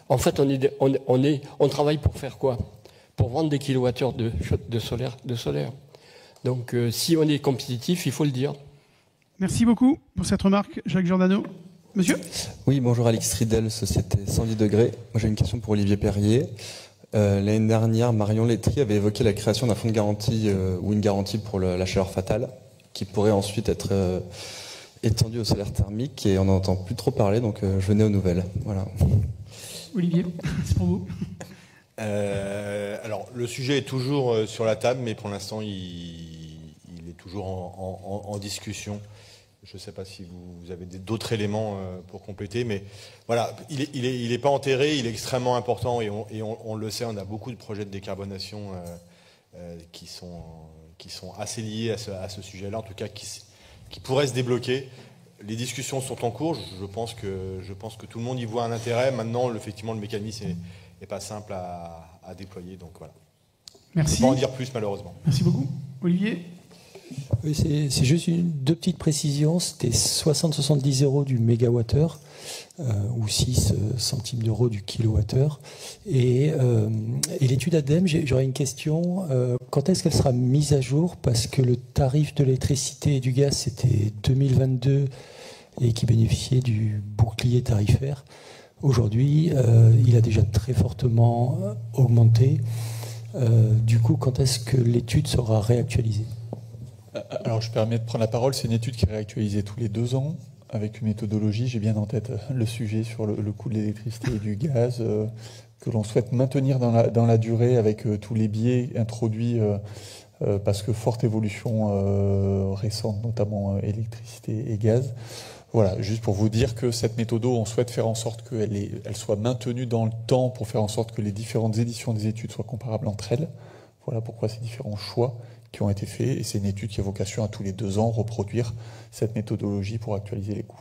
en fait, on travaille pour faire quoi? Pour vendre des kilowattheures de solaire. Donc, si on est compétitif, il faut le dire. Merci beaucoup pour cette remarque, Jacques Giordano. Monsieur ? Oui, bonjour, Alix Ridel, Société 110 degrés. Moi, j'ai une question pour Olivier Perrier. L'année dernière, Marion Letry avait évoqué la création d'un fonds de garantie ou une garantie pour la chaleur fatale, qui pourrait ensuite être étendu au solaire thermique, et on n'entend plus trop parler, donc je venais aux nouvelles. Voilà. Olivier, c'est pour vous. Alors, le sujet est toujours sur la table, mais pour l'instant, il est toujours en discussion. Je ne sais pas si vous avez d'autres éléments pour compléter, mais voilà, il n'est pas enterré, il est extrêmement important, et on le sait, on a beaucoup de projets de décarbonation qui sont assez liés à ce sujet-là, en tout cas qui pourraient se débloquer. Les discussions sont en cours, je pense que tout le monde y voit un intérêt. Maintenant, effectivement, le mécanisme n'est pas simple à déployer, donc voilà. Merci. Je ne peux pas en dire plus, malheureusement. Merci beaucoup. Olivier ? Oui, c'est juste deux petites précisions. C'était 60-70 € du mégawattheure ou 6 centimes d'euros du kilowattheure. Et l'étude ADEME, j'aurais une question. Quand est-ce qu'elle sera mise à jour? Parce que le tarif de l'électricité et du gaz, c'était 2022 et qui bénéficiait du bouclier tarifaire. Aujourd'hui, il a déjà très fortement augmenté. Du coup, quand est-ce que l'étude sera réactualisée? Alors, je permets de prendre la parole. C'est une étude qui est réactualisée tous les 2 ans avec une méthodologie. J'ai bien en tête le sujet sur le coût de l'électricité et du gaz que l'on souhaite maintenir dans la durée avec tous les biais introduits parce que forte évolution récente, notamment électricité et gaz. Voilà, juste pour vous dire que cette méthode, on souhaite faire en sorte qu'elle soit maintenue dans le temps pour faire en sorte que les différentes éditions des études soient comparables entre elles. Voilà pourquoi ces différents choix qui ont été faits. Et c'est une étude qui a vocation à tous les 2 ans reproduire cette méthodologie pour actualiser les coûts.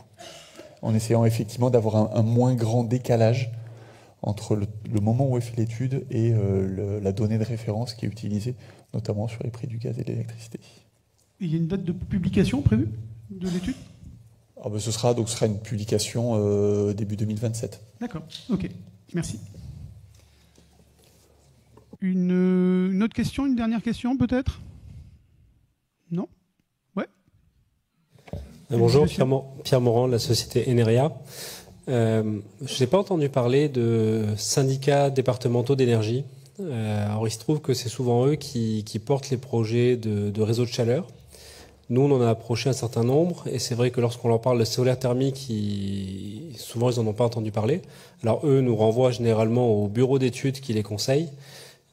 En essayant effectivement d'avoir un moins grand décalage entre le moment où est fait l'étude et la donnée de référence qui est utilisée, notamment sur les prix du gaz et de l'électricité. Il y a une date de publication prévue de l'étude ? Ce sera une publication début 2027. D'accord, ok, merci. Une autre question, une dernière question peut-être ? Non ? Ouais. Bonjour, Pierre Morand, de la société Eneria. Je n'ai pas entendu parler de syndicats départementaux d'énergie. Alors il se trouve que c'est souvent eux qui portent les projets de réseaux de chaleur. Nous, on en a approché un certain nombre, et c'est vrai que lorsqu'on leur parle de solaire thermique, souvent ils n'en ont pas entendu parler. Alors eux nous renvoient généralement au bureau d'études qui les conseille,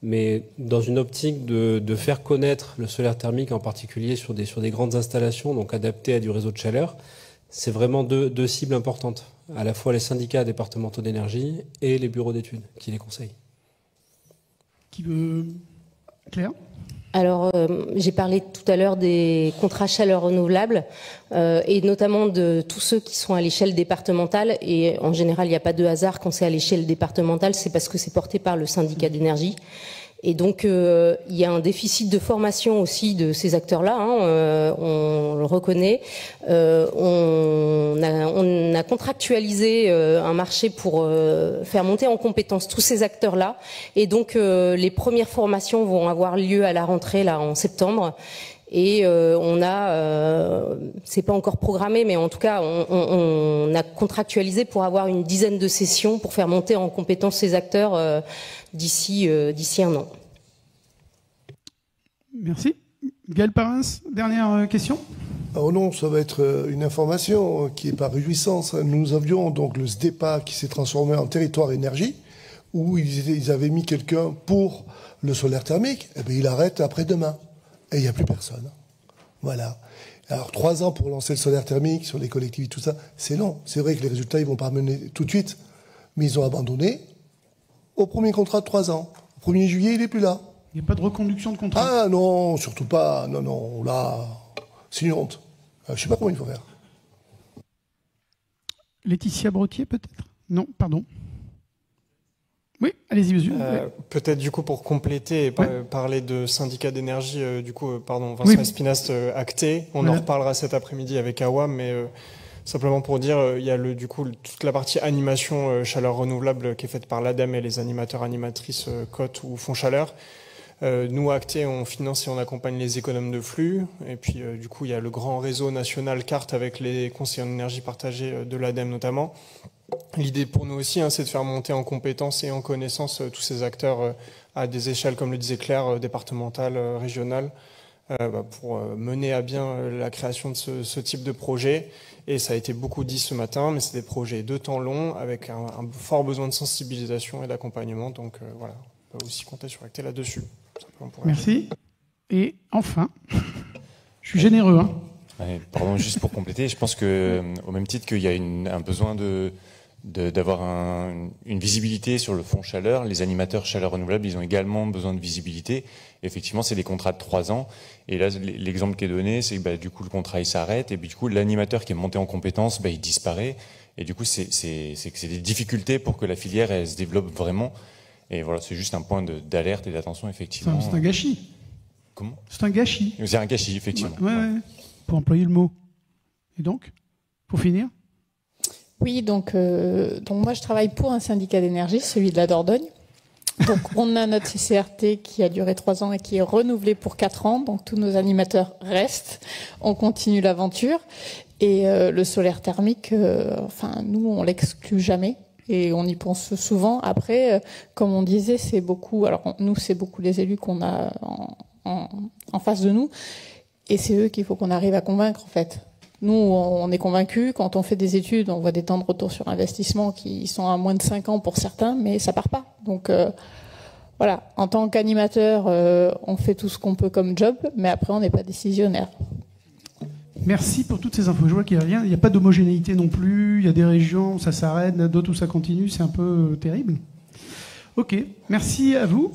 mais dans une optique de faire connaître le solaire thermique, en particulier sur des grandes installations, donc adaptées à du réseau de chaleur, c'est vraiment deux cibles importantes, à la fois les syndicats départementaux d'énergie et les bureaux d'études qui les conseillent. Qui veut... Claire ? Alors, j'ai parlé tout à l'heure des contrats chaleur renouvelable et notamment de tous ceux qui sont à l'échelle départementale. Et en général, il n'y a pas de hasard quand c'est à l'échelle départementale, c'est parce que c'est porté par le syndicat d'énergie. Et donc, il y a un déficit de formation aussi de ces acteurs-là, on le reconnaît. On a contractualisé un marché pour faire monter en compétence tous ces acteurs-là. Et donc, les premières formations vont avoir lieu à la rentrée, là, en septembre. Et c'est pas encore programmé, mais en tout cas, on a contractualisé pour avoir une dizaine de sessions pour faire monter en compétence ces acteurs d'ici un an. Merci. Gaël Parins, dernière question. Alors non, ça va être une information qui est pas réjouissante. Nous avions donc le SDEPA qui s'est transformé en territoire énergie, où ils avaient mis quelqu'un pour le solaire thermique. Et bien, il arrête après-demain. Et il n'y a plus personne. Voilà. Alors 3 ans pour lancer le solaire thermique sur les collectivités, tout ça, c'est long. C'est vrai que les résultats, ils vont pas mener tout de suite. Mais ils ont abandonné au premier contrat de 3 ans. Au 1er juillet, il n'est plus là. Il n'y a pas de reconduction de contrat? Ah non, surtout pas. Non, là, c'est une honte. Je ne sais pas comment il faut faire. Laetitia Brottier, peut-être? Non, pardon. Oui, allez-y, monsieur. Peut-être du coup pour compléter et parler de syndicat d'énergie, Vincent Espinaste, Acté. On en reparlera cet après-midi avec AWAM, mais simplement pour dire, il y a toute la partie animation chaleur renouvelable qui est faite par l'ADEME et les animateurs animatrices Cote ou Fonds Chaleur. Nous, Acté, on finance et on accompagne les économes de flux. Et puis, il y a le grand réseau national CART avec les conseillers en énergie partagée de l'ADEME notamment. L'idée pour nous aussi, c'est de faire monter en compétences et en connaissances tous ces acteurs à des échelles, comme le disait Claire, départementales, régionales, pour mener à bien la création de ce type de projet. Et ça a été beaucoup dit ce matin, mais c'est des projets de temps long avec un fort besoin de sensibilisation et d'accompagnement. Donc voilà, on peut aussi compter sur Acté là-dessus. Merci. Et enfin, je suis généreux. Pardon, juste pour compléter, je pense qu'au même titre qu'il y a un besoin d'avoir une visibilité sur le fonds chaleur, les animateurs chaleur renouvelable, ils ont également besoin de visibilité. Effectivement, c'est des contrats de 3 ans. Et là, l'exemple qui est donné, c'est que du coup, le contrat il s'arrête. Et puis du coup, l'animateur qui est monté en compétence, il disparaît. Et du coup, c'est des difficultés pour que la filière elle se développe vraiment. Et voilà, c'est juste un point d'alerte et d'attention, effectivement. C'est un gâchis. Comment ? C'est un gâchis. C'est un gâchis, effectivement. Ouais. Pour employer le mot. Et donc, pour finir ? Oui, donc moi je travaille pour un syndicat d'énergie, celui de la Dordogne. Donc on a notre CCRT qui a duré 3 ans et qui est renouvelé pour 4 ans. Donc tous nos animateurs restent, on continue l'aventure. Et le solaire thermique, nous on l'exclut jamais. Et on y pense souvent. Après, comme on disait, c'est beaucoup les élus qu'on a en face de nous. Et c'est eux qu'il faut qu'on arrive à convaincre, en fait. Nous, on est convaincus. Quand on fait des études, on voit des temps de retour sur investissement qui sont à moins de 5 ans pour certains, mais ça part pas. Donc, voilà. En tant qu'animateur, on fait tout ce qu'on peut comme job, mais après, on n'est pas décisionnaire. Merci pour toutes ces infos. Je vois qu'il n'y a pas d'homogénéité non plus. Il y a des régions où ça s'arrête, d'autres où ça continue. C'est un peu terrible. Ok, merci à vous.